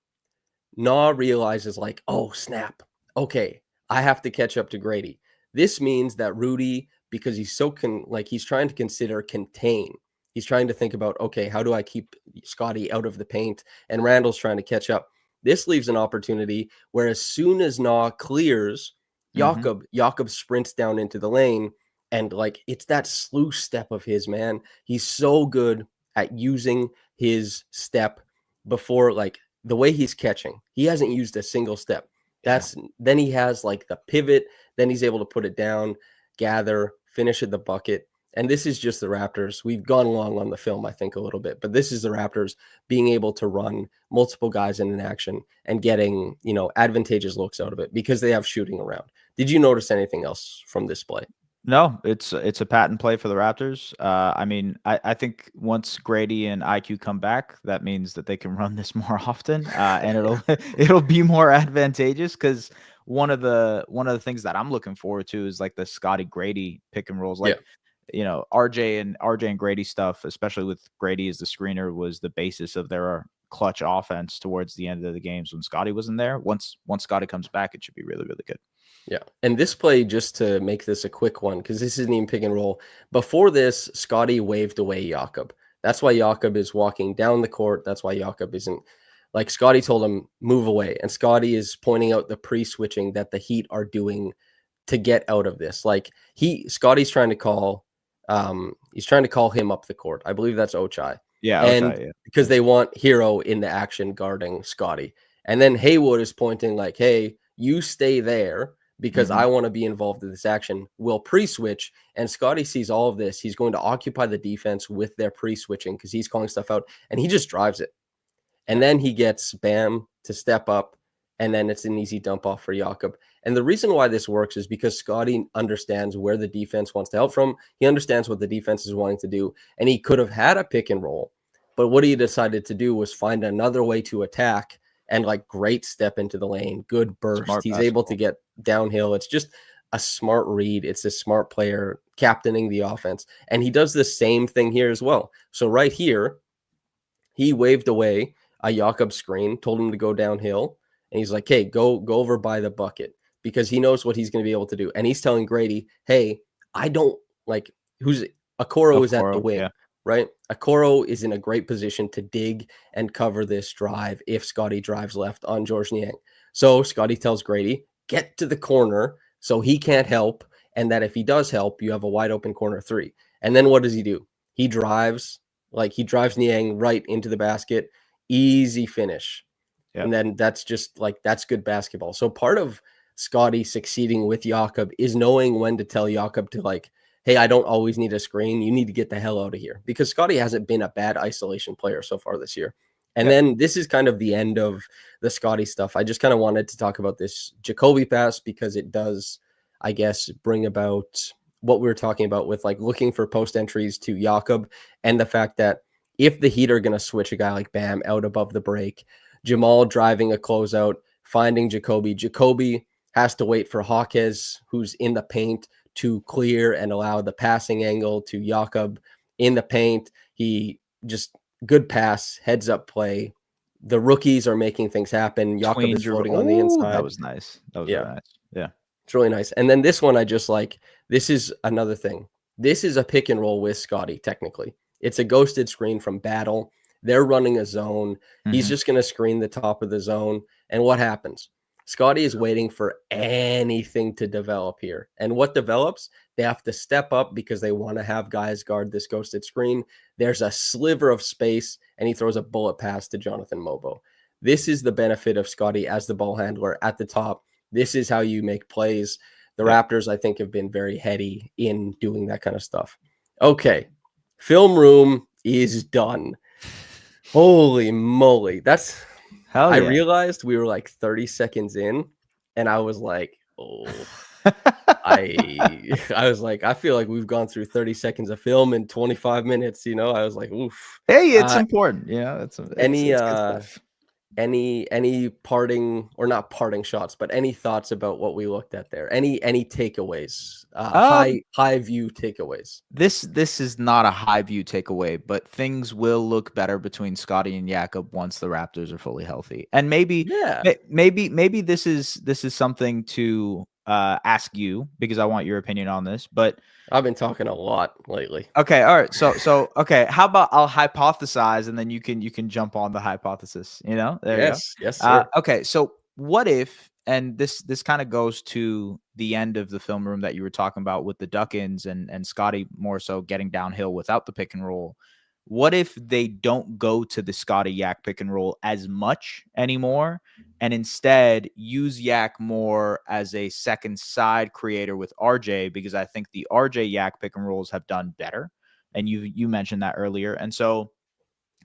Nah realizes, like, oh, snap. Okay, I have to catch up to Grady. This means that Rudy, because he's so he's trying to consider contain. He's trying to think about, okay, how do I keep Scottie out of the paint? And Randall's trying to catch up. This leaves an opportunity where as soon as Nah clears, Jakob sprints down into the lane. And like, it's that sluice step of his, man. He's so good at using his step before, like, the way he's catching. He hasn't used a single step. Then he has like the pivot. Then he's able to put it down, gather, finish at the bucket. And this is just the Raptors. We've gone along on the film, I think, a little bit, but this is the Raptors being able to run multiple guys in an action and getting, advantageous looks out of it because they have shooting around. Did you notice anything else from this play? No, it's a patent play for the Raptors. I mean, I think once Grady and IQ come back, that means that they can run this more often, and it'll be more advantageous, because one of the things that I'm looking forward to is like the Scottie Grady pick and rolls, like RJ and Grady stuff, especially with Grady as the screener, was the basis of their clutch offense towards the end of the games when Scottie wasn't there. Once Scottie comes back, it should be really, really good. Yeah. And this play, just to make this a quick one, because this isn't even pick and roll. Before this, Scottie waved away Jakob. That's why Jakob is walking down the court. That's why Jakob isn't, like, Scottie told him, move away. And Scottie is pointing out the pre-switching that the Heat are doing to get out of this. Like, Scottie's trying to call, he's trying to call him up the court. I believe that's Ochai. Yeah. And Ochai, because they want Hero in the action guarding Scottie. And then Haywood is pointing like, hey, you stay there, because I want to be involved in this action. We'll pre-switch, and Scottie sees all of this. He's going to occupy the defense with their pre-switching because he's calling stuff out, and he just drives it. And then he gets Bam to step up, and then it's an easy dump off for Jakob. And the reason why this works is because Scottie understands where the defense wants to help from. He understands what the defense is wanting to do, and he could have had a pick and roll, but what he decided to do was find another way to attack. And like, great step into the lane, good burst. He's able to get downhill. It's just a smart read. It's a smart player captaining the offense. And he does the same thing here as well. So right here, he waved away a Jakob screen, told him to go downhill. And he's like, hey, go over by the bucket, because he knows what he's going to be able to do. And he's telling Grady, hey, I don't like, Okoro is at the wing. Yeah. Right? Okoro is in a great position to dig and cover this drive if Scottie drives left on Georges Niang. So Scottie tells Grady, get to the corner so he can't help, and that if he does help, you have a wide open corner three. And then what does he do? He drives Niang right into the basket, easy finish. Yep. And then that's just like, that's good basketball. So part of Scottie succeeding with Jakob is knowing when to tell Jakob to, like, hey, I don't always need a screen. You need to get the hell out of here, because Scottie hasn't been a bad isolation player so far this year. And then this is kind of the end of the Scottie stuff. I just kind of wanted to talk about this Jacoby pass, because it does, I guess, bring about what we were talking about with, like, looking for post entries to Jakob, and the fact that if the Heat are going to switch a guy like Bam out above the break, Jamal driving a closeout, finding Jacoby. Jacoby has to wait for Hawkes, who's in the paint, to clear and allow the passing angle to Jakob in the paint. He just good pass, heads up play. The rookies are making things happen. Jakob is floating on the That inside. was nice. That was Yeah, really nice. Yeah. it's really nice. And then this one, I just like, this is another thing. This is a pick and roll with Scottie, technically. It's a ghosted screen from Battle. They're running a zone. He's just going to screen the top of the zone. And what happens? Scottie is waiting for anything to develop here. And what develops? They have to step up because they want to have guys guard this ghosted screen. There's a sliver of space, and he throws a bullet pass to Jonathan Mobo. This is the benefit of Scottie as the ball handler at the top. This is how you make plays. The Raptors, I think, have been very heady in doing that kind of stuff. Okay, film room is done. Holy moly. That's Hell yeah. I realized we were like 30 seconds in, and I was like, oh, I was like, I feel like we've gone through 30 seconds of film in 25 minutes, you know. I was like, oof. Hey, it's important. Yeah, it's Any good stuff. any parting, or not parting shots, but any thoughts about what we looked at there? Any takeaways? High view takeaways. This is not a high view takeaway, but things will look better between Scottie and Jakob once the Raptors are fully healthy. And maybe this is something to ask you, because I want your opinion on this. But I've been talking a lot lately. Okay, all right. So okay, how about I'll hypothesize and then you can jump on the hypothesis, you know? There you go. Yes, sir. Okay, so what if, and this kind of goes to the end of the film room that you were talking about with the duck-ins and Scottie more so getting downhill without the pick and roll. What if they don't go to the Scottie Yak pick and roll as much anymore, and instead use Yak more as a second side creator with RJ? Because I think the RJ Yak pick and rolls have done better, and you mentioned that earlier. And so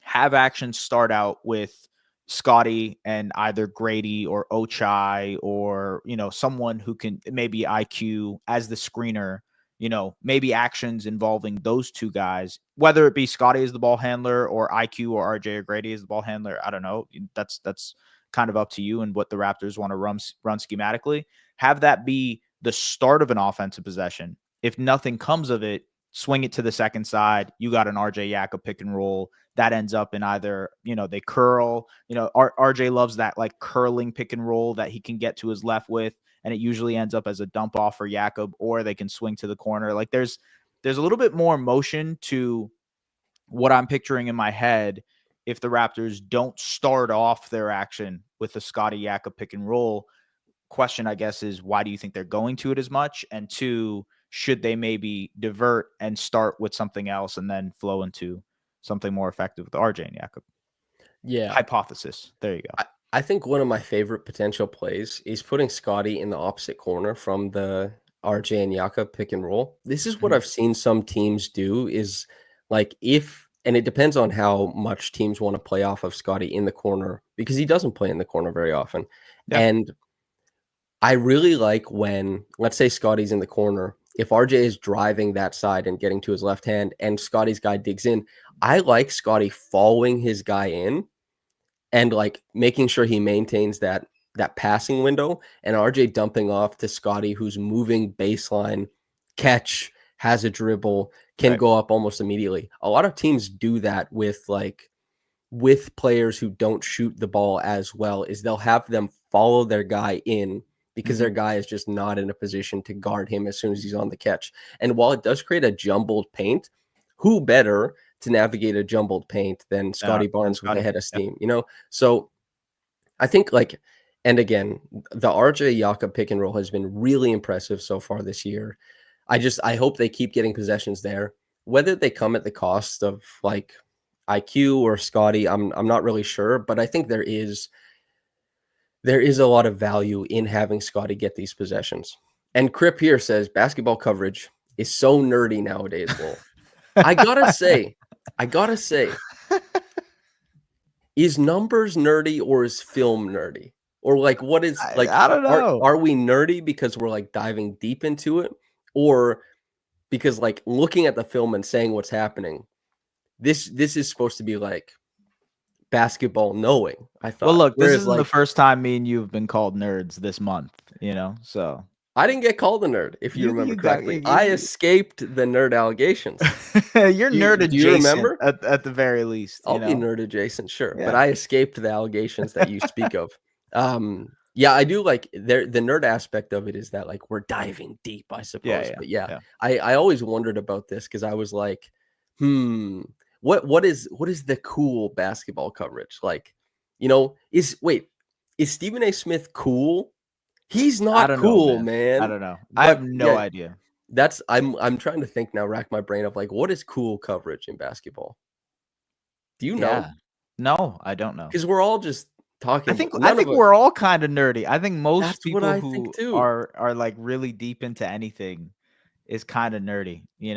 have action start out with Scottie and either Grady or Ochai, or someone who can maybe IQ as the screener. Maybe actions involving those two guys, whether it be Scottie as the ball handler or IQ or RJ or Grady as the ball handler. I don't know. That's kind of up to you and what the Raptors want to run schematically. Have that be the start of an offensive possession. If nothing comes of it, swing it to the second side. You got an RJ Jakob pick and roll that ends up in either, they curl, RJ loves that like curling pick and roll that he can get to his left with. And it usually ends up as a dump off for Jakob, or they can swing to the corner. Like there's a little bit more motion to what I'm picturing in my head if the Raptors don't start off their action with the Scottie Jakob pick and roll. Question, I guess, is why do you think they're going to it as much? And two, should they maybe divert and start with something else and then flow into something more effective with RJ and Jakob? Yeah. Hypothesis. There you go. I think one of my favorite potential plays is putting Scottie in the opposite corner from the RJ and Jakob pick and roll. This is what I've seen some teams do, is like and it depends on how much teams want to play off of Scottie in the corner, because he doesn't play in the corner very often. Yeah. And I really like when, let's say Scottie's in the corner, if RJ is driving that side and getting to his left hand and Scottie's guy digs in, I like Scottie following his guy in and like making sure he maintains that passing window, and RJ dumping off to Scottie, who's moving baseline, catch, has a dribble, can go up almost immediately. A lot of teams do that with players who don't shoot the ball as well, is they'll have them follow their guy in because their guy is just not in a position to guard him as soon as he's on the catch. And while it does create a jumbled paint, who better to navigate a jumbled paint than Scottie Barnes with a head of steam, So I think and again, the RJ Jakob pick and roll has been really impressive so far this year. I hope they keep getting possessions there, whether they come at the cost of like IQ or Scottie. I'm not really sure, but I think there is a lot of value in having Scottie get these possessions. And Crip here says basketball coverage is so nerdy nowadays. Well, I gotta say, is numbers nerdy or is film nerdy? Or like, what is like, I don't know. Are we nerdy because we're like diving deep into it, or because like looking at the film and saying what's happening? This is supposed to be like basketball knowing, I Well, thought. look, this Whereas, isn't the like, first time me and you have been called nerds this month, so I didn't get called a nerd, if you remember you got correctly. I escaped the nerd allegations. you're nerd Do you adjacent remember? at the very least, I'll be nerd adjacent, sure, but Yeah. I escaped the allegations that you speak of. Yeah, I do like the nerd aspect of it is that, like, we're diving deep, I Yeah, suppose. yeah, But yeah, yeah. I always wondered about this because I was like, hmm, what is the cool basketball coverage? Like, is Stephen A. Smith cool? He's I not don't know, cool, man. I man. don't know. I have But no yeah, idea. I'm trying to think now, rack my brain of like what is cool coverage in basketball? Do you know? Yeah. No, I don't know. Because we're all just I talking about think I none of think it. we're all kind of nerdy. I think most That's what people I think who too. are like really deep into anything is kind of nerdy, If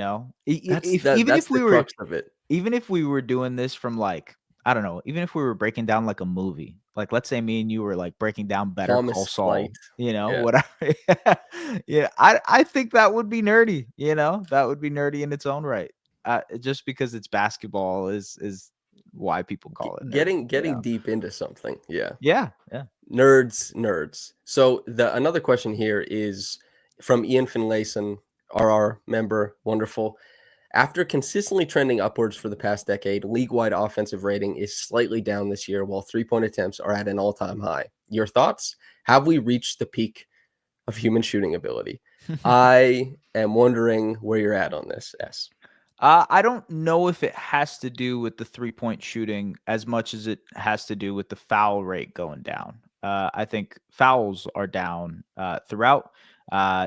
even That's if the we were crux of it. even if we were doing this from like, I don't know, even if we were breaking down like a movie, like let's say me and you were like breaking down Better Call Thomas Flight. Saul, Yeah. whatever. Yeah, I think that would be nerdy, that would be nerdy in its own right. Just because it's basketball is why people call it nerdy, Getting deep into something. Yeah. Yeah, yeah. Nerds. So the another question here is from Ian Finlayson, RR member, wonderful. After consistently trending upwards for the past decade, league-wide offensive rating is slightly down this year, while three-point attempts are at an all-time high. Your thoughts? Have we reached the peak of human shooting ability? I am wondering where you're at on this, S. I don't know if it has to do with the 3-point shooting as much as it has to do with the foul rate going down. I think fouls are down throughout.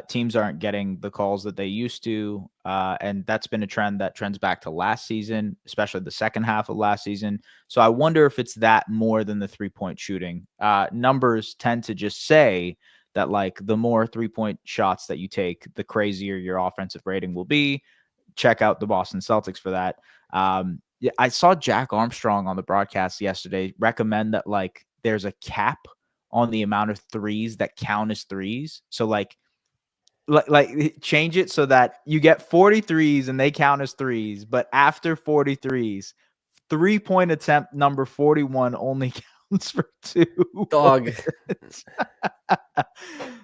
Teams aren't getting the calls that they used to. And that's been a trend that trends back to last season, especially the second half of last season. So I wonder if it's that more than the 3-point shooting. Numbers tend to just say that, like, the more 3-point shots that you take, the crazier your offensive rating will be. Check out the Boston Celtics for that. Yeah, I saw Jack Armstrong on the broadcast yesterday recommend that, like, there's a cap on the amount of threes that count as threes. So like change it so that you get 43s and they count as threes, but after 43s, 3-point attempt number 41 only counts for 2 Dog, points.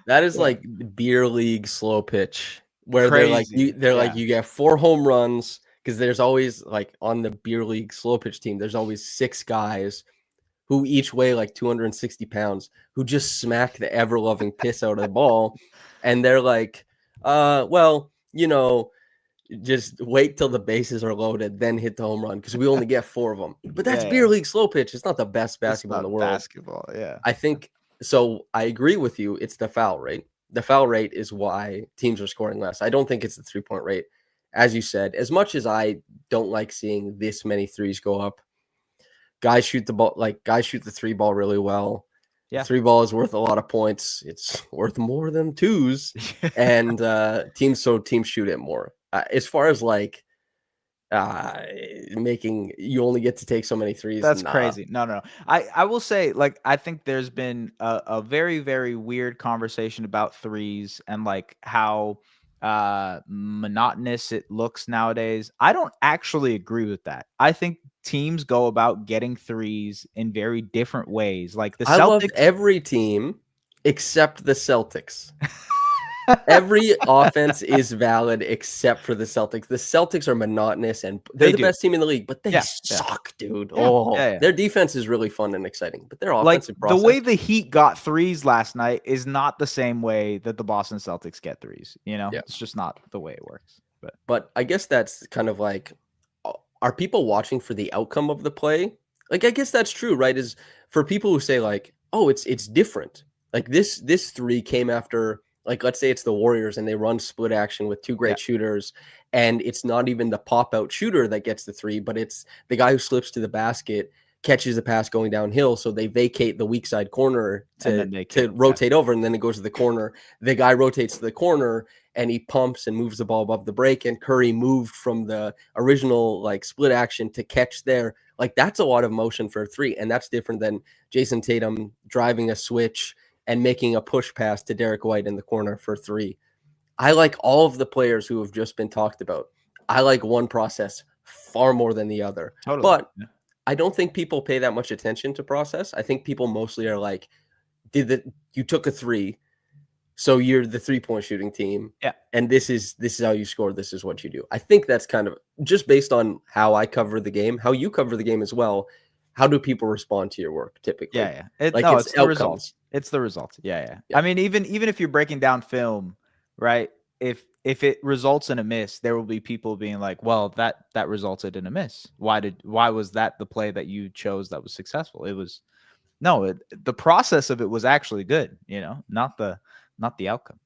that is Yeah. like beer league slow pitch where Crazy. they're like Yeah. you get 4 home runs because there's always like on the beer league slow pitch team, there's always 6 guys who each weigh like 260 pounds who just smack the ever loving piss out of the ball. And they're like, well, just wait till the bases are loaded, then hit the home run because we only get 4 of them. But that's Yeah. beer league slow pitch. It's not the best It's basketball in the not world. basketball. Yeah. I think so. I agree with you. It's the foul rate. The foul rate is why teams are scoring less. I don't think it's the 3-point rate. As you said, as much as I don't like seeing this many threes go up, guys shoot the 3 ball really well. Yeah. 3 ball is worth a lot of points. It's worth more than 2s. And teams shoot it more. As far as like making you only get to take so many threes, That's nah. crazy. No. I will say, like, I think there's been a very, very weird conversation about threes and like how monotonous it looks nowadays. I don't actually agree with that. I think teams go about getting threes in very different ways. Like the I love Celtics. every team except the Celtics. Every offense is valid except for the Celtics. The Celtics are monotonous and they're They the do. best team in the league, but they Yeah. suck, dude. Yeah. Oh, Yeah. their defense is really fun and exciting, but their Like offensive the process. way the Heat got threes last night is not the same way that the Boston Celtics get threes. Yeah. It's just not the way it works. But I guess that's kind of like, are people watching for the outcome of the play? Like, I guess that's true, right? Is for people who say like, oh, it's different. Like this 3 came after, like, let's say it's the Warriors and they run split action with 2 great shooters, and it's not even the pop out shooter that gets the 3, but it's the guy who slips to the basket, catches the pass going downhill, so they vacate the weak side corner And then they to kick, rotate over, and then it goes to the corner. The guy rotates to the corner and he pumps and moves the ball above the break, and Curry moved from the original like split action to catch there. Like that's a lot of motion for a 3, and that's different than Jason Tatum driving a switch and making a push pass to Derek White in the corner for 3. I like all of the players who have just been talked about. I like one process far more than the other. Totally. But Yeah. I don't think people pay that much attention to process. I think people mostly are like, you took a three, so you're the 3-point shooting team. Yeah. And this is how you score. This is what you do. I think that's kind of just based on how I cover the game, how you cover the game as well. How do people respond to your work typically? Yeah, yeah. Like, No, it's it's the result. outcomes. It's the result. Yeah, yeah. Yeah. I mean, even if you're breaking down film, right? If it results in a miss, there will be people being like, "Well, that resulted in a miss. Why was that the play that you chose that was successful?" It was the process of it was actually good, not the outcome.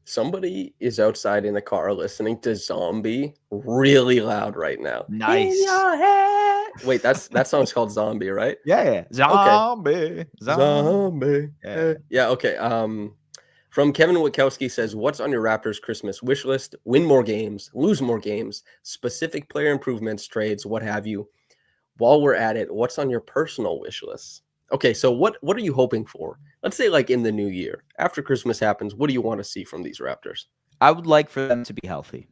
Somebody is outside in a car listening to Zombie really loud right now. In Nice. your head. Wait, that song's called Zombie, right? Yeah, yeah. Zombie. Zombie. Yeah. Yeah, okay. From Kevin Witkowski says, what's on your Raptors Christmas wish list? Win more games, lose more games, specific player improvements, trades, what have you. While we're at it, what's on your personal wish list? Okay, so what are you hoping for? Let's say like in the new year, after Christmas happens, what do you want to see from these Raptors? I would like for them to be healthy.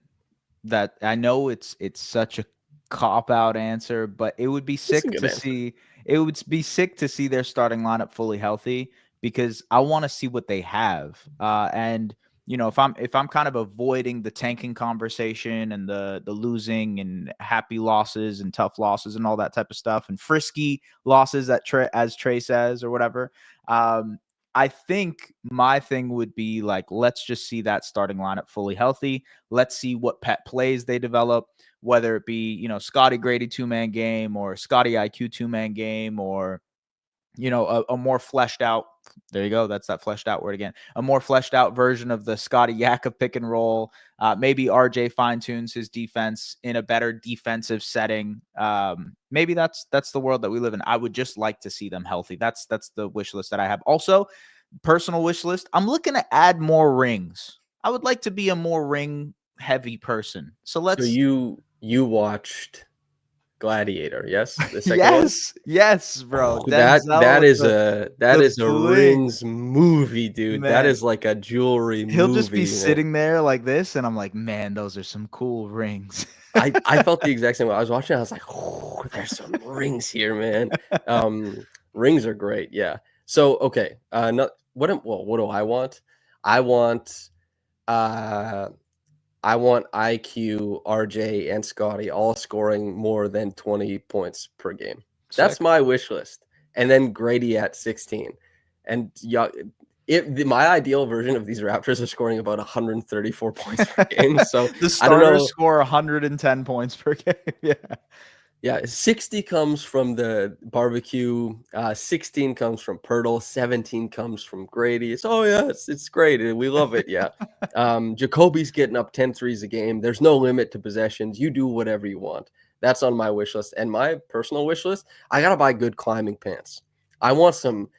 That I know it's such a cop-out answer, but it would be sick to see. It would be sick to see their starting lineup fully healthy because I want to see what they have. And if I'm kind of avoiding the tanking conversation and the losing and happy losses and tough losses and all that type of stuff and frisky losses as Trey says or whatever. I think my thing would be like, let's just see that starting lineup fully healthy. Let's see what pet plays they develop, whether it be, Scottie Grady 2-man game or Scottie IQ 2-man game or, a more fleshed out. There you go. That's that fleshed out word again. A more fleshed out version of the Scottie Yaka pick and roll. Maybe RJ fine tunes his defense in a better defensive setting. Maybe that's the world that we live in. I would just like to see them healthy. That's the wish list that I have. Also, personal wish list. I'm looking to add more rings. I would like to be a more ring heavy person. So you watched Gladiator, yes? The second one? Yes, bro. Oh, that is a bling. Rings movie, dude. Man. That is like a jewelry movie. He'll just be sitting there like this, and I'm like, man, those are some cool rings. I felt the exact same way. I was watching, I was like, oh, there's some rings here, man. Rings are great, yeah. So okay, what do I want? I want IQ, RJ, and Scottie all scoring more than 20 points per game. That's my wish list. And then Grady at 16. And my ideal version of these Raptors are scoring about 134 points per game. So the starters score 110 points per game. Yeah. Yeah, 60 comes from the barbecue, 16 comes from Pirtle, 17 comes from Grady. It's great. We love it. Yeah. Jacoby's getting up 10 threes a game. There's no limit to possessions. You do whatever you want. That's on my wish list. And my personal wish list, I got to buy good climbing pants. I want some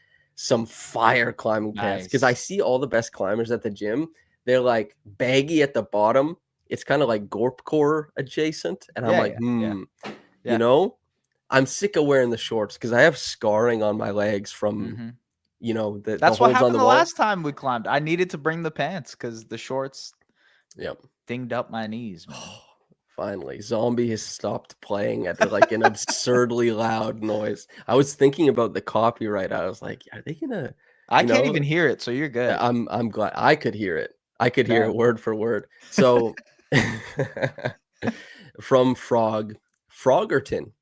fire climbing pants because I see all the best climbers at the gym. They're like baggy at the bottom. It's kind of like Gorpcore adjacent. And I'm like, Yeah. I'm sick of wearing the shorts because I have scarring on my legs from, that's what happened the last time we climbed. I needed to bring the pants because the shorts dinged up my knees, man. Finally, Zombie has stopped playing at like an absurdly loud noise. I was thinking about the copyright. I was like, are they gonna? I can't even hear it, so you're good. I'm glad I could hear it. I could hear it word for word. So from Froggerton.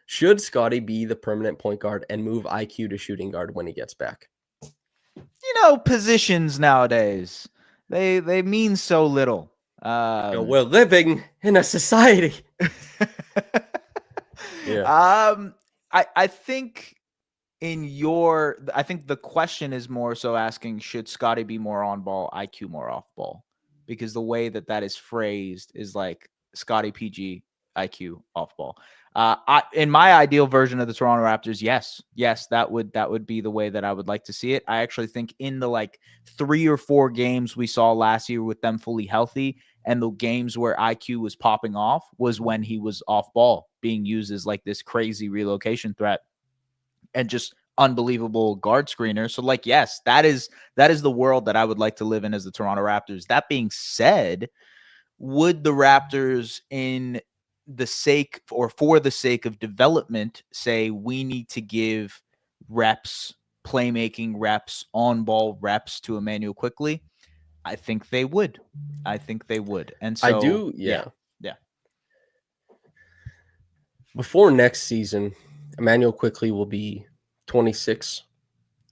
Should Scottie be the permanent point guard and move IQ to shooting guard when he gets back? Positions nowadays, they mean so little. We're living in a society. Yeah. I think I think the question is more so asking, should Scottie be more on ball, IQ more off ball? Because the way that is phrased is like Scottie PG, IQ off ball. In my ideal version of the Toronto Raptors, yes, that would be the way that I would like to see it. I actually think in the like 3 or 4 games we saw last year with them fully healthy, and the games where IQ was popping off was when he was off ball, being used as like this crazy relocation threat and just unbelievable guard screener. So like, yes, that is the world that I would like to live in as the Toronto Raptors. That being said, would the Raptors in the sake or for the sake of development, say we need to give reps, playmaking reps, on ball reps to Emmanuel quickly, I think they would. And I so, do, yeah. Before next season, Emmanuel quickly will be 26.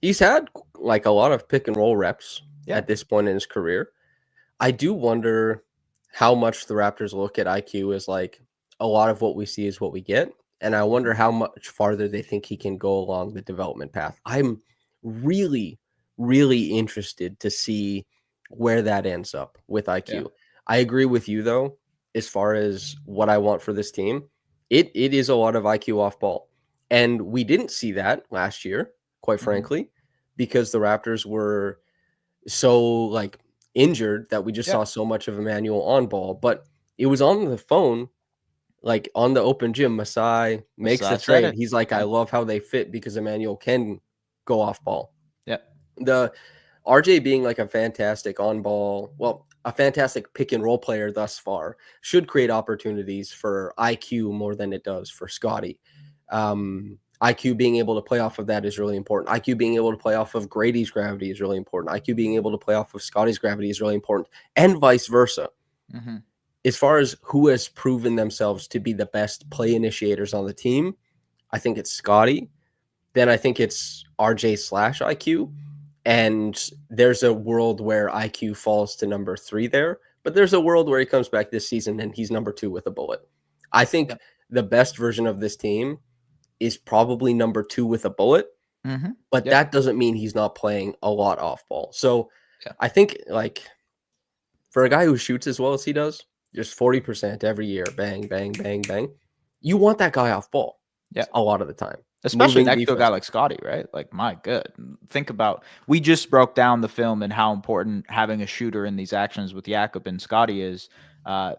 He's had like a lot of pick and roll reps Yeah. at this point in his career. I do wonder how much the Raptors look at IQ as like a lot of what we see is what we get. And I wonder how much farther they think he can go along the development path. I'm really, really interested to see where that ends up with IQ. Yeah. I agree with you though, as far as what I want for this team. It is a lot of IQ off ball. And we didn't see that last year, quite frankly, because the Raptors were so like injured that we just saw so much of Emmanuel on ball. But it was on the phone, like on the open gym. Masai makes the Masai said trade. it. He's like, I Yeah. love how they fit because Emmanuel can go off ball. Yeah. The RJ being like a fantastic on ball, well, a fantastic pick and roll player thus far should create opportunities for IQ more than it does for Scottie. IQ being able to play off of that is really important. IQ being able to play off of Grady's gravity is really important. IQ being able to play off of Scottie's gravity is really important, and vice versa. As far as who has proven themselves to be the best play initiators on the team, I think it's Scottie. Then I think it's RJ/IQ. And there's a world where IQ falls to number 3 there, but there's a world where he comes back this season and he's number 2 with a bullet. I think the best version of this team is probably number 2 with a bullet, but that doesn't mean he's not playing a lot off ball. So I think like for a guy who shoots as well as he does, just 40% every year, bang, bang, bang, bang, you want that guy off ball a lot of the time. Especially next to a guy like Scottie, right? Like, my good. Think about, we just broke down the film and how important having a shooter in these actions with Jakob and Scottie is.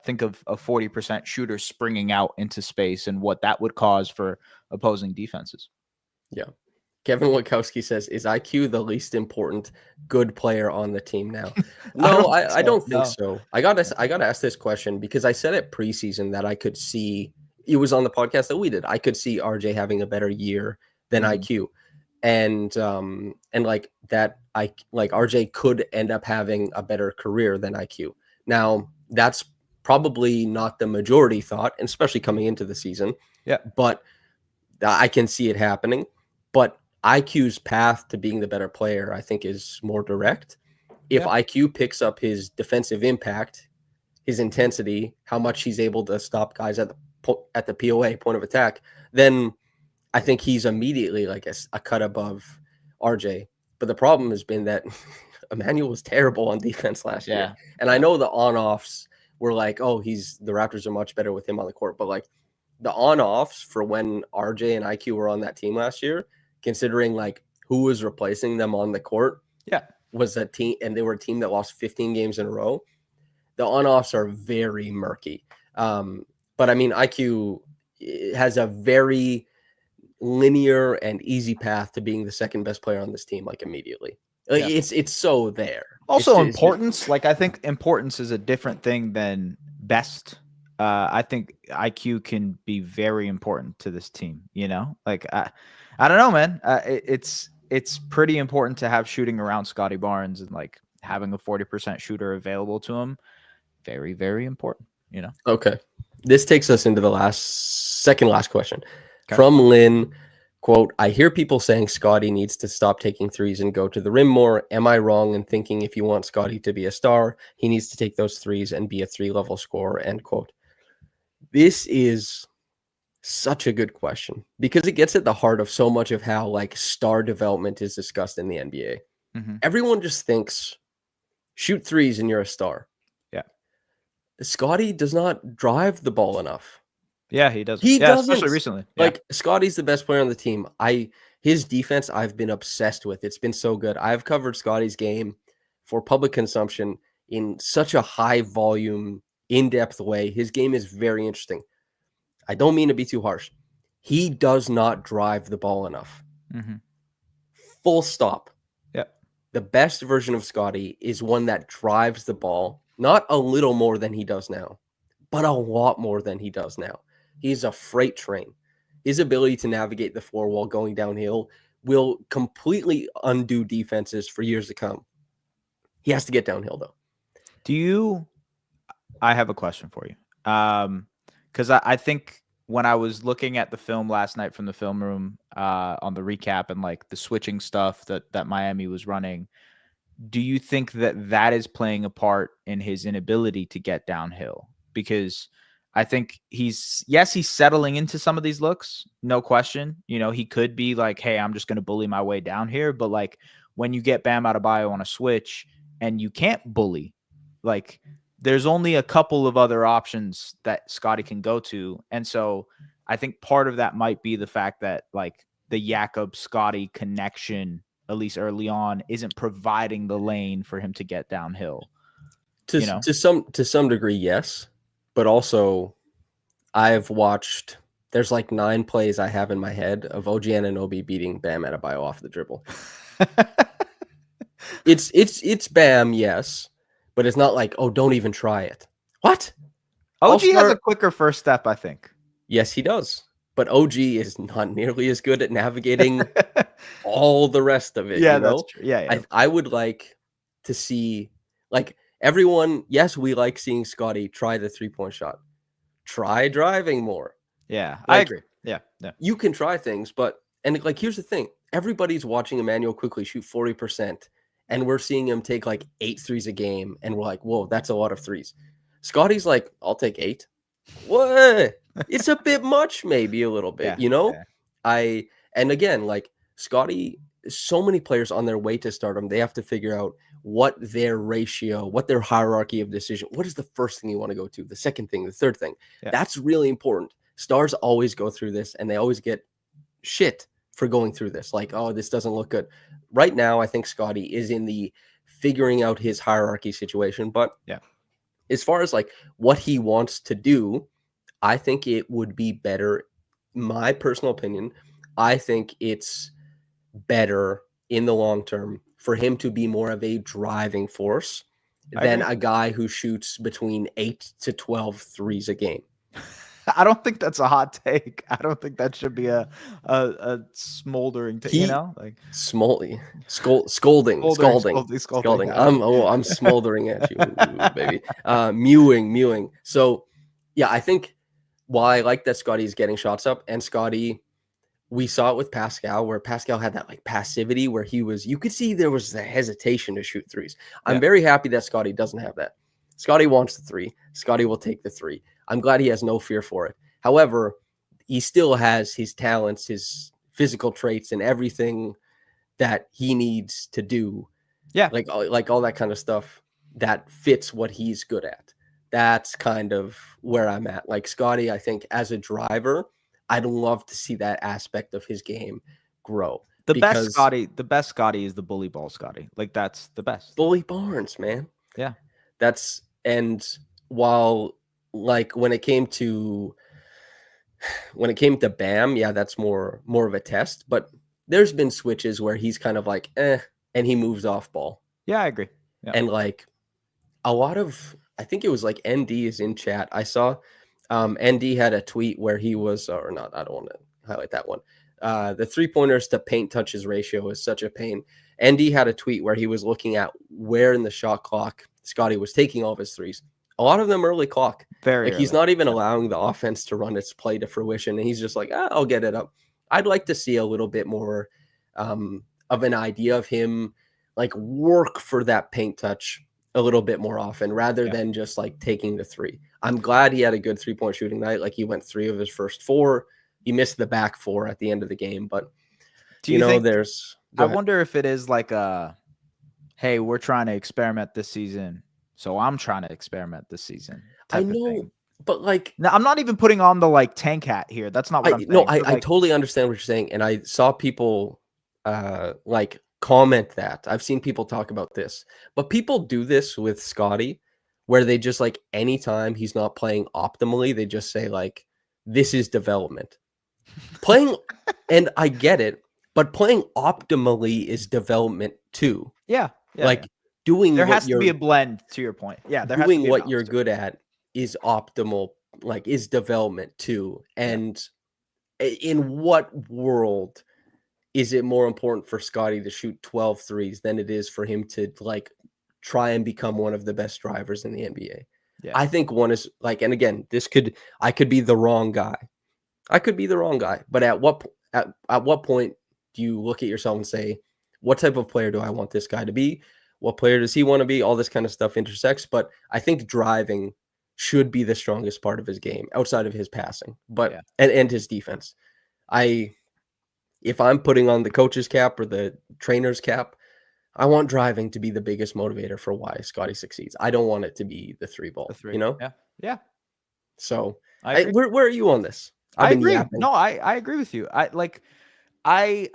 Think of a 40% shooter springing out into space and what that would cause for opposing defenses. Yeah. Kevin Wachowski says, is IQ the least important good player on the team now? No, I don't think so. I got to ask this question because I said it preseason that I could see, it was on the podcast that we did, I could see RJ having a better year than IQ. And like that, like RJ could end up having a better career than IQ. Now, that's probably not the majority thought, especially coming into the season. Yeah. But I can see it happening. But IQ's path to being the better player, I think, is more direct. If IQ picks up his defensive impact, his intensity, how much he's able to stop guys at the POA, point of attack, then I think he's immediately like a cut above RJ. But the problem has been that Emmanuel was terrible on defense last year. And I know the on-offs were like, oh, the Raptors are much better with him on the court. But like the on-offs for when RJ and IQ were on that team last year, considering like who was replacing them on the court, was a team, and they were a team that lost 15 games in a row. The on-offs are very murky. But I mean, IQ has a very linear and easy path to being the second best player on this team, like immediately. It's so there. Also, importance. Like, I think importance is a different thing than best. I think IQ can be very important to this team. You know, like I don't know, man. It's pretty important to have shooting around Scottie Barnes, and like having a 40% shooter available to him. Very, very important. You know. Okay. This takes us into the second last question from Lynn. Quote, I hear people saying Scottie needs to stop taking threes and go to the rim more. Am I wrong in thinking if you want Scottie to be a star, he needs to take those threes and be a 3-level scorer? End quote. This is such a good question because it gets at the heart of so much of how like star development is discussed in the NBA. Everyone just thinks shoot threes and you're a star. Yeah. Scottie does not drive the ball enough. Yeah, he doesn't. He doesn't. Especially recently. Like Scottie's the best player on the team. His defense I've been obsessed with. It's been so good. I've covered Scottie's game for public consumption in such a high volume, in-depth way. His game is very interesting. I don't mean to be too harsh. He does not drive the ball enough. Full stop. Yeah. The best version of Scottie is one that drives the ball, not a little more than he does now, but a lot more than he does now. He's a freight train. His ability to navigate the floor while going downhill will completely undo defenses for years to come. He has to get downhill, though. I have a question for you. Because I think when I was looking at the film last night from the film room on the recap and like the switching stuff that Miami was running, do you think that is playing a part in his inability to get downhill? Because I think he's settling into some of these looks, no question. You know, he could be like, hey, I'm just going to bully my way down here. But like when you get Bam Adebayo on a switch and you can't bully, like there's only a couple of other options that Scottie can go to. And so I think part of that might be the fact that like the Jakob Scottie connection, at least early on, isn't providing the lane for him to get downhill. To some degree, yes. But also I've watched, there's like 9 plays I have in my head of OG Anunoby beating Bam Adebayo off the dribble. It's Bam, yes, but it's not like, oh, don't even try it. What? OG has a quicker first step, I think. Yes, he does. But OG is not nearly as good at navigating all the rest of it. Yeah, that's true. Yeah. I would like to see, like, everyone, yes, we like seeing Scottie try the 3-point shot. Try driving more. Yeah, like, I agree. Yeah. You can try things, but, and like, here's the thing. Everybody's watching Emmanuel quickly shoot 40%, and we're seeing him take like 8 threes a game, and we're like, whoa, that's a lot of threes. Scottie's like, I'll take 8. What? It's a bit much, maybe a little bit, you know? Yeah. And again, like Scottie, so many players on their way to stardom, they have to figure out what their ratio, what their hierarchy of decision, what is the first thing you want to go to, the second thing, the third thing. Yeah. That's really important. Stars always go through this, and they always get shit for going through this. Like, oh, this doesn't look good. Right now, I think Scottie is in the figuring out his hierarchy situation. But yeah, as far as like what he wants to do, I think it would be better. My personal opinion, I think it's better in the long term for him to be more of a driving force than a guy who shoots between 8 to 12 threes a game. I don't think that's a hot take. I don't think that should be a smoldering take, you know? Like scolding. I'm smoldering at you, baby. Mewing. So yeah, I think while I like that Scottie's getting shots up, and Scottie, we saw it with Pascal, where Pascal had that like passivity where you could see there was the hesitation to shoot threes. I'm very happy that Scottie doesn't have that. Scottie wants the 3. Scottie will take the 3. I'm glad he has no fear for it. However, he still has his talents, his physical traits, and everything that he needs to do. Yeah. Like all that kind of stuff that fits what he's good at. That's kind of where I'm at. Like Scottie, I think as a driver, I'd love to see that aspect of his game grow. The best Scottie is the bully ball Scottie. Like that's the best. Bully Barnes, man. Yeah. And while like when it came to Bam, yeah, that's more of a test, but there's been switches where he's kind of like, and he moves off ball. Yeah, I agree. Yeah. And like a lot of, I think it was like ND is in chat. I saw ND had a tweet where he was, or not, I don't want to highlight that one. The 3-pointers to paint touches ratio is such a pain. ND had a tweet where he was looking at where in the shot clock Scottie was taking all of his threes. A lot of them early clock. Very like he's not even allowing the offense to run its play to fruition. And he's just like, I'll get it up. I'd like to see a little bit more of an idea of him like work for that paint touch a little bit more often rather than just like taking the 3. I'm glad he had a good 3-point shooting night. Like he went 3 of his first 4. He missed the back 4 at the end of the game. But do you know, I wonder if it is like hey, we're trying to experiment this season, so I'm trying to experiment this season. I know, but like, now I'm not even putting on the like tank hat here. That's not what I'm saying. No, I totally understand what you're saying, and I saw people like comment that. I've seen people talk about this, but people do this with Scottie, where they just like anytime he's not playing optimally, they just say like, "This is development." Playing, and I get it, but playing optimally is development too. Yeah. Like doing there has to be a blend to your point. Yeah, there has to be what you're good at is optimal like is development too. And in what world is it more important for Scottie to shoot 12 threes than it is for him to like try and become one of the best drivers in the NBA? Yeah. I think one is like, and again, I could be the wrong guy. I could be the wrong guy, but at what point do you look at yourself and say, what type of player do I want this guy to be? What player does he want to be? All this kind of stuff intersects, but I think driving should be the strongest part of his game outside of his passing, but and his defense. If I'm putting on the coach's cap or the trainer's cap, I want driving to be the biggest motivator for why Scottie succeeds. I don't want it to be the three ball, you know? Yeah. So I agree. Where are you on this? I agree. No, I agree with you. I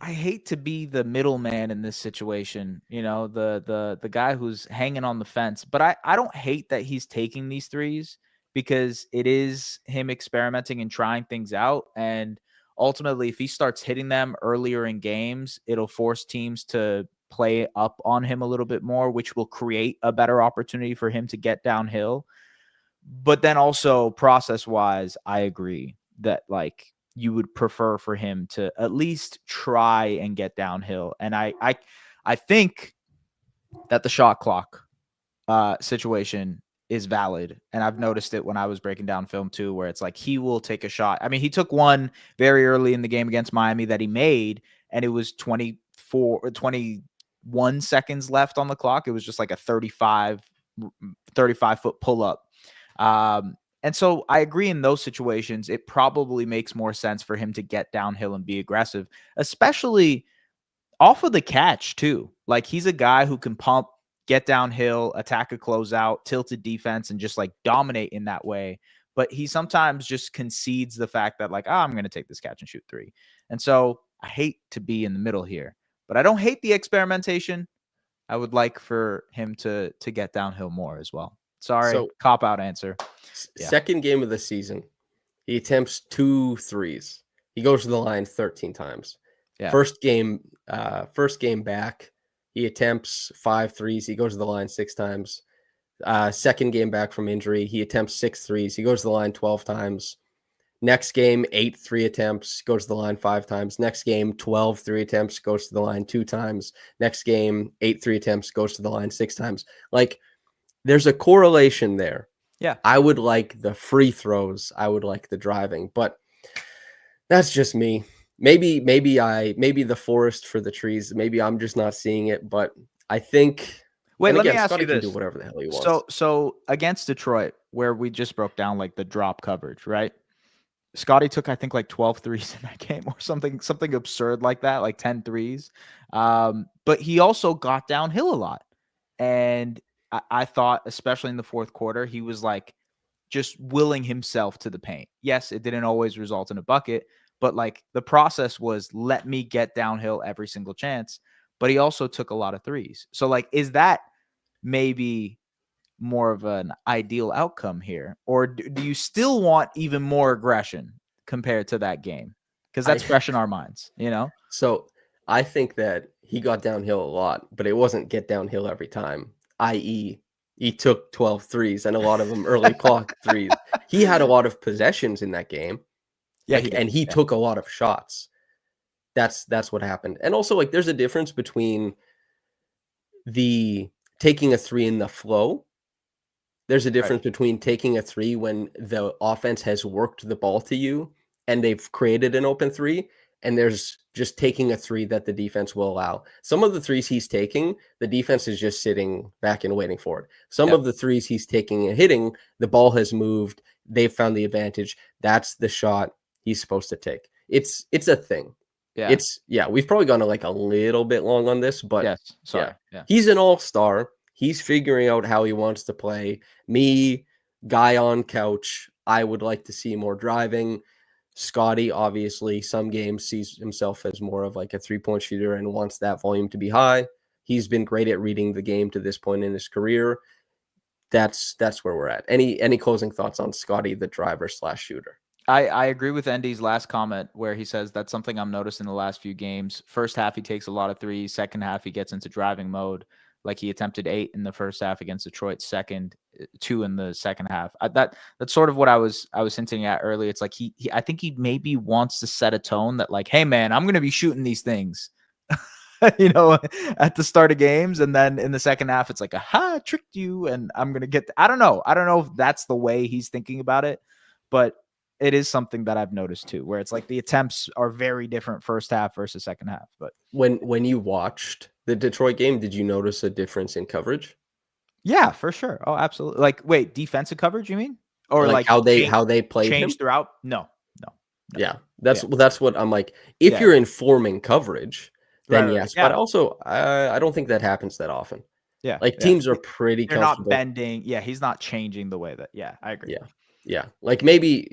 hate to be the middleman in this situation, you know, the guy who's hanging on the fence, but I don't hate that he's taking these threes because it is him experimenting and trying things out. And ultimately, if he starts hitting them earlier in games, it'll force teams to play up on him a little bit more, which will create a better opportunity for him to get downhill. But then also process wise, I agree that like you would prefer for him to at least try and get downhill. And I think that the shot clock situation is valid. And I've noticed it when I was breaking down film too, where it's like he will take a shot. I mean, he took one very early in the game against Miami that he made, and it was 21 seconds left on the clock. It was just like a 35 foot pull up. And so I agree in those situations, it probably makes more sense for him to get downhill and be aggressive, especially off of the catch too. Like he's a guy who can pump, get downhill, attack a closeout, tilted defense, and just like dominate in that way. But he sometimes just concedes the fact that like, I'm going to take this catch and shoot three. And so I hate to be in the middle here, but I don't hate the experimentation. I would like for him to get downhill more as well. Sorry, cop out answer. Second game of the season, he attempts 2 threes. He goes to the line 13 times. Yeah. First game back, he attempts 5 threes. He goes to the line 6 times. Second game back from injury, he attempts 6 threes. He goes to the line 12 times. Next game, 8 3 attempts, goes to the line 5 times. Next game, 12 3 attempts, goes to the line 2 times. Next game, 8 3 attempts, goes to the line 6 times. Like, there's a correlation there. Yeah. I would like the free throws. I would like the driving, but that's just me. Maybe the forest for the trees. Maybe I'm just not seeing it, but I think. Wait, let me ask you this. Can do whatever the hell he wants. So against Detroit, where we just broke down like the drop coverage, right? Scottie took, I think, like 12 threes in that game or something absurd like that, like 10 threes. But he also got downhill a lot. And I thought, especially in the fourth quarter, he was like just willing himself to the paint. Yes, it didn't always result in a bucket, but like the process was let me get downhill every single chance. But he also took a lot of threes. So like, is that maybe more of an ideal outcome here? Or do you still want even more aggression compared to that game? Because that's fresh in our minds, you know? So I think that he got downhill a lot, but it wasn't get downhill every time, i.e., he took 12 threes and a lot of them early clock threes. He had a lot of possessions in that game. Yeah, and he took a lot of shots. That's what happened. And also, like, there's a difference between the taking a three in the flow. There's a difference between taking a three when the offense has worked the ball to you and they've created an open three, and there's just taking a three that the defense will allow. Some of the threes he's taking, the defense is just sitting back and waiting for it. Some of the threes he's taking and hitting, the ball has moved. They've found the advantage. That's the shot he's supposed to take. It's a thing. Yeah. We've probably gone like a little bit long on this, but he's an all-star. He's figuring out how he wants to play. Me, guy on couch, I would like to see more driving. Scottie, obviously, some games sees himself as more of like a three-point shooter and wants that volume to be high. He's been great at reading the game to this point in his career. That's where we're at. Any closing thoughts on Scottie, the driver / shooter? I agree with Endy's last comment where he says that's something I'm noticing in the last few games. First half, he takes a lot of threes. Second half, he gets into driving mode. Like he attempted 8 in the first half against Detroit, 2 in the second half. That's sort of what I was hinting at earlier. It's like I think he maybe wants to set a tone that like, hey man, I'm going to be shooting these things, at the start of games, and then in the second half, it's like, aha, tricked you, and I'm going to get. I don't know if that's the way he's thinking about it, but it is something that I've noticed too, where it's like the attempts are very different first half versus second half. But when you watched the Detroit game, did you notice a difference in coverage? Yeah, for sure. Oh, absolutely. Like, wait, defensive coverage, you mean? Or Like how they played him? changed throughout? No. Yeah, that's what I'm like. If you're informing coverage, then Right. yes. Yeah. But also, I don't think that happens that often. Yeah. Like teams are pretty They're not comfortable. bending. Yeah, he's not changing the way that. Yeah, I agree. Yeah. Like maybe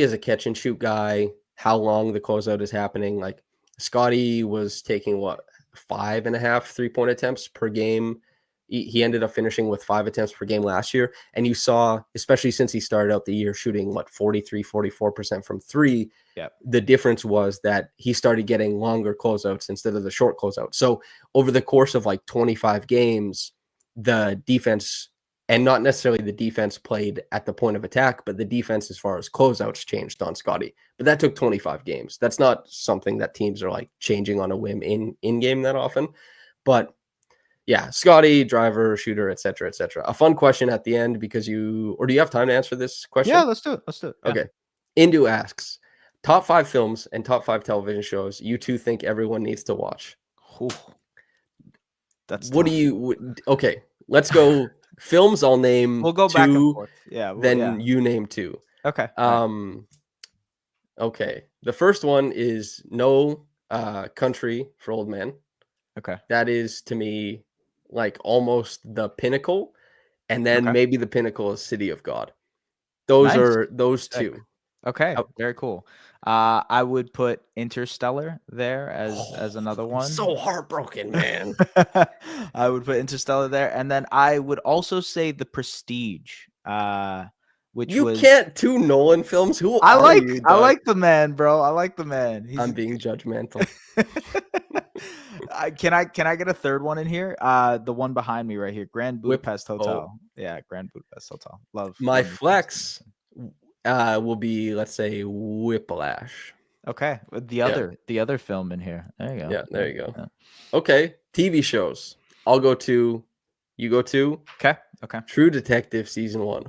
as a catch and shoot guy, how long the closeout is happening. Like Scottie was taking 5.5 3-point attempts per game. He ended up finishing with 5 attempts per game last year. And you saw, especially since he started out the year shooting 44% from 3. Yeah. The difference was that he started getting longer closeouts instead of the short closeout. So over the course of 25 games, the defense, and not necessarily the defense played at the point of attack, but the defense as far as closeouts changed on Scottie. But that took 25 games. That's not something that teams are changing on a whim in game that often. But yeah, Scottie, driver, shooter, et cetera, et cetera. A fun question at the end because do you have time to answer this question? Yeah, let's do it. Yeah. Okay. Indu asks, top 5 films and top 5 television shows you two think everyone needs to watch. Ooh, that's what tough. do you? Okay, let's go. Films, I'll name. We'll go 2, back and forth. Yeah. Then you name 2. Okay. Okay. The first one is No Country for Old Men. Okay. That is to me almost the pinnacle, and then maybe the pinnacle is City of God. Those 2. Okay, very cool. I would put Interstellar there as another one. I'm so heartbroken, man. I would put Interstellar there, and then I would also say The Prestige. Which you can't 2 Nolan films. Who I like? You, I like the man, bro. I like the man. I'm being judgmental. Can I get a third one in here? The one behind me right here, Grand Budapest Hotel. Oh. Yeah, Grand Budapest Hotel. Love my flex. Will be, let's say, Whiplash. Okay, the other film in here. There you go. Yeah, there you go. Yeah. Okay, TV shows. I'll go 2. You go 2. Okay. True Detective season 1.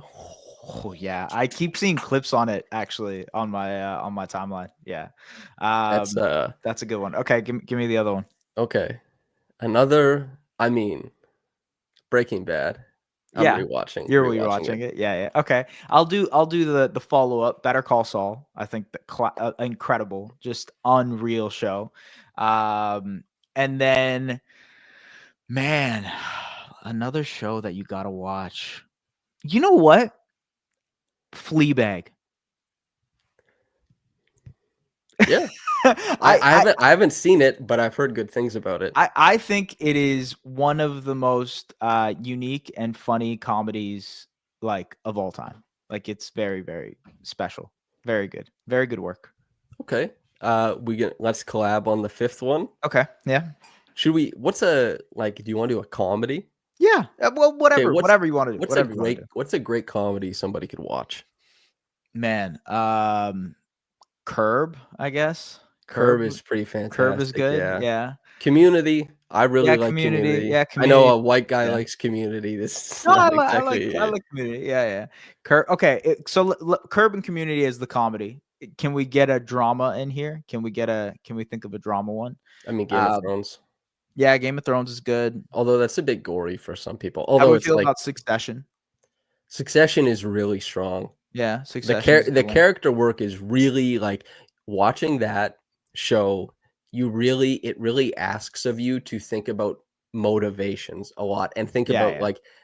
Oh yeah, I keep seeing clips on it actually on my timeline. Yeah, that's a good one. Okay, give me the other one. Okay, another. I mean, Breaking Bad. I'm rewatching. You're rewatching it. Yeah. Okay, I'll do the follow up. Better Call Saul. I think that incredible, just unreal show. And then, man, another show that you gotta watch. You know what? Fleabag. Yeah. I haven't seen it, but I've heard good things about it. I think it is one of the most unique and funny comedies of all time. It's very, very special. Very good. Very good work. Okay. Let's collab on the 5th one. Okay. Yeah. Should we? Do you want to do a comedy? Yeah. Well, whatever. Whatever you want to do. What's a great comedy somebody could watch? Man, Curb, I guess. Curb is pretty fantastic. Curb is good. Yeah. Community. I really like Community. Yeah, Community. I know a white guy likes Community. I like Community. Yeah. Curb. Okay. So Curb and Community is the comedy. Can we get a drama in here? Can we think of a drama one? I mean, Game of Thrones. Yeah, Game of Thrones is good. Although that's a bit gory for some people. How do we feel about Succession? Succession is really strong. Yeah, Succession. The character work is really watching that show. It really asks of you to think about motivations a lot and think about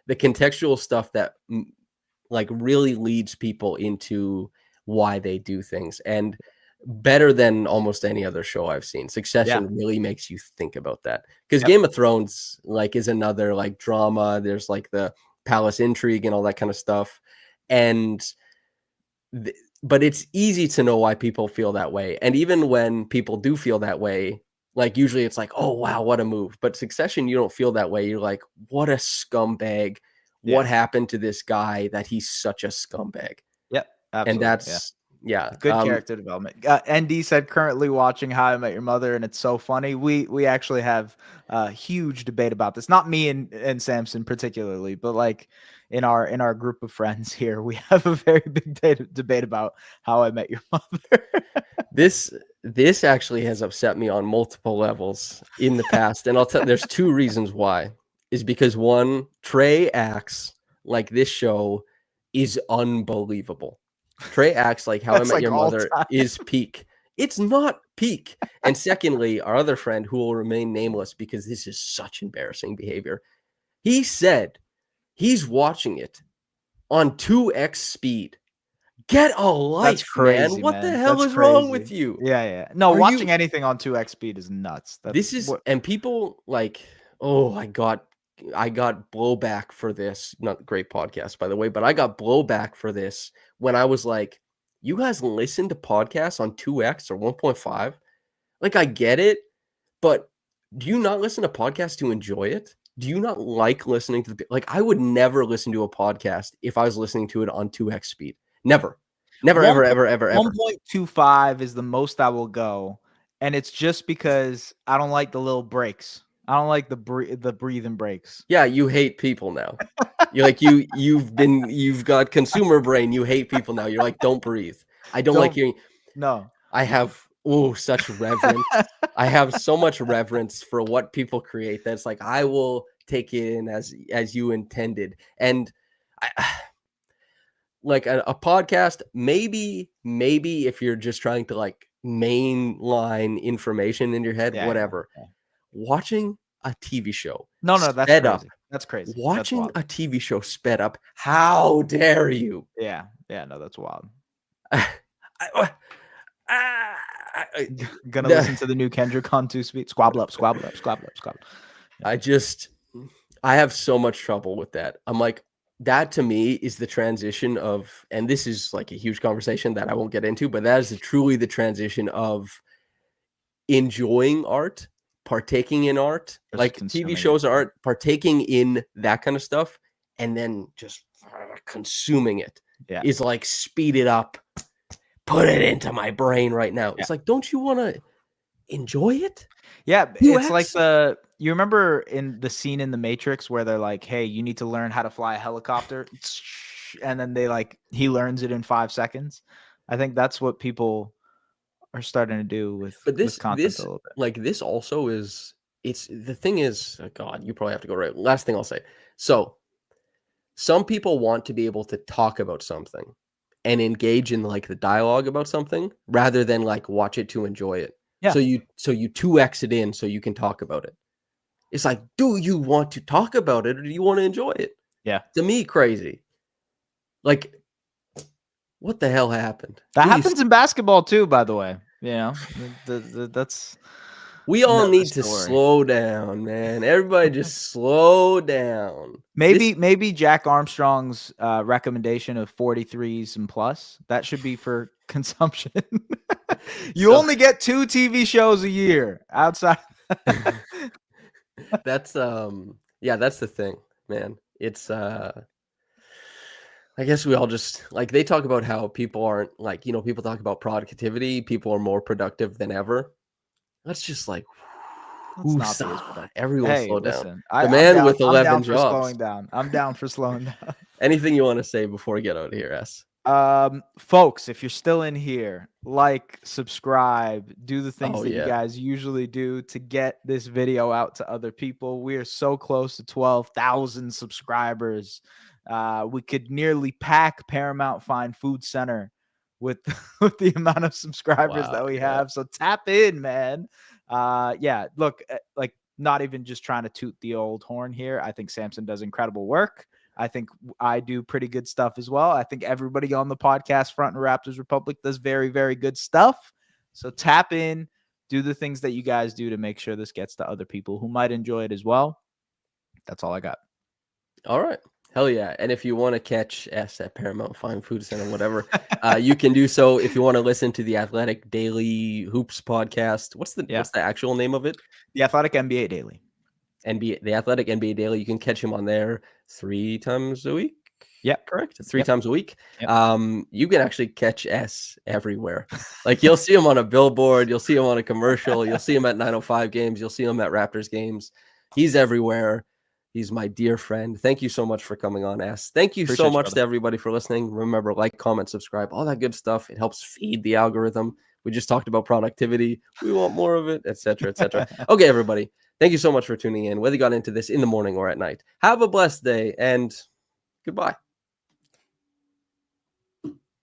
the contextual stuff that really leads people into why they do things. And better than almost any other show I've seen. Succession really makes you think about that, because Game of Thrones is another drama. There's the palace intrigue and all that kind of stuff, but it's easy to know why people feel that way. And even when people do feel that way, Like usually it's like, oh wow, what a move. But Succession, you don't feel that way. You're like, what a scumbag. What happened to this guy that he's such a scumbag? Yep, And absolutely. that's yeah. Good character development. ND said currently watching How I Met Your Mother, and it's so funny. We actually have a huge debate about this. Not me and Samson particularly, but like in our group of friends here, we have a very big debate about How I Met Your Mother. This actually has upset me on multiple levels in the past, and I'll tell. There's two reasons why. Is because one, Trey acts like this show is unbelievable. Trey acts like How I That's Met like Your all Mother time. is peak. It's not peak. And secondly, our other friend, who will remain nameless because this is such embarrassing behavior, he said he's watching it on 2x speed. Get a That's life, crazy, man. What the man. hell That's is wrong crazy. with you? Yeah. No, Are watching you anything on 2x speed is nuts. This is What and people like, oh, I got blowback for this. Not great podcast, by the way, but I got blowback for this when I was like, you guys listen to podcasts on 2x or 1.5? Like, I get it, but do you not listen to podcasts to enjoy it? Do you not like listening to like, I would never listen to a podcast if I was listening to it on 2x speed. Never. Never, ever, ever, ever, ever. 1.25 is the most I will go, and it's just because I don't like the little breaks. I don't like the breathing breaks. Yeah, you hate people now. You're like you've got consumer brain. You hate people now. You're like, don't breathe. I don't like hearing. No. I have such reverence. I have so much reverence for what people create that's like I will take it in as you intended. And I, like a podcast, maybe if you're just trying to like mainline information in your head, whatever. Yeah. Watching a TV show. No, that's sped crazy. up. That's crazy. Watching a TV show sped up. How dare you? Yeah. No, that's wild. Gonna listen to the new Kendrick on 2 speed. Squabble up. I have so much trouble with that. I'm like, that to me is the transition of, and this is like a huge conversation that I won't get into, but that is truly the transition of enjoying art, partaking in art, Just like TV shows are art, partaking in that kind of stuff, and then just consuming it is like speed it up, put it into my brain right now. It's like, don't you want to enjoy it? Yeah, it's like you remember in the scene in The Matrix where they're like, hey, you need to learn how to fly a helicopter, and then he learns it in 5 seconds. I think that's what people are starting to do with content a little bit. Like this also is, it's the thing is, oh God, you probably have to go right. Last thing I'll say. So some people want to be able to talk about something and engage in like the dialogue about something rather than like watch it to enjoy it. Yeah. So you 2x it in so you can talk about it. It's like, do you want to talk about it or do you want to enjoy it? Yeah. To me, crazy. Like, what the hell happened? That happens in basketball too, by the way. You know, that's. We all need to slow down, man. Everybody just slow down. Maybe Jack Armstrong's recommendation of 43s and plus, that should be for consumption. You only get 2 TV shows a year outside. That's that's the thing, man. It's I guess we all just like, they talk about how people aren't like, people talk about productivity. People are more productive than ever. That's just like, everyone slow down. The man with 11 jobs. Slowing down. I'm down for slowing down. Anything you want to say before we get out of here, S? Folks, if you're still in here, like, subscribe, do the things you guys usually do to get this video out to other people. We are so close to 12,000 subscribers. We could nearly pack Paramount Fine Food Center with the amount of subscribers that we have. So tap in, man. Look, like, not even just trying to toot the old horn here. I think Samson does incredible work. I think I do pretty good stuff as well. I think everybody on the podcast front in Raptors Republic does very, very good stuff. So tap in, do the things that you guys do to make sure this gets to other people who might enjoy it as well. That's all I got. All right. Hell yeah. And if you want to catch S at Paramount Fine Food Center, whatever, you can do so. If you want to listen to the Athletic Daily Hoops podcast, what's the actual name of it? The Athletic NBA Daily. The Athletic NBA Daily. You can catch him on there 3 times a week. Yeah, correct. 3 times a week. Yep. You can actually catch S everywhere. Like you'll see him on a billboard, you'll see him on a commercial, you'll see him at 905 games, you'll see him at Raptors games. He's everywhere. He's my dear friend. Thank you so much for coming on, S. Thank you Appreciate so much brother. to everybody for listening. Remember, like, comment, subscribe, all that good stuff. It helps feed the algorithm. We just talked about productivity. We want more of it, etc., etc. Okay, everybody. Thank you so much for tuning in, whether you got into this in the morning or at night. Have a blessed day, and goodbye.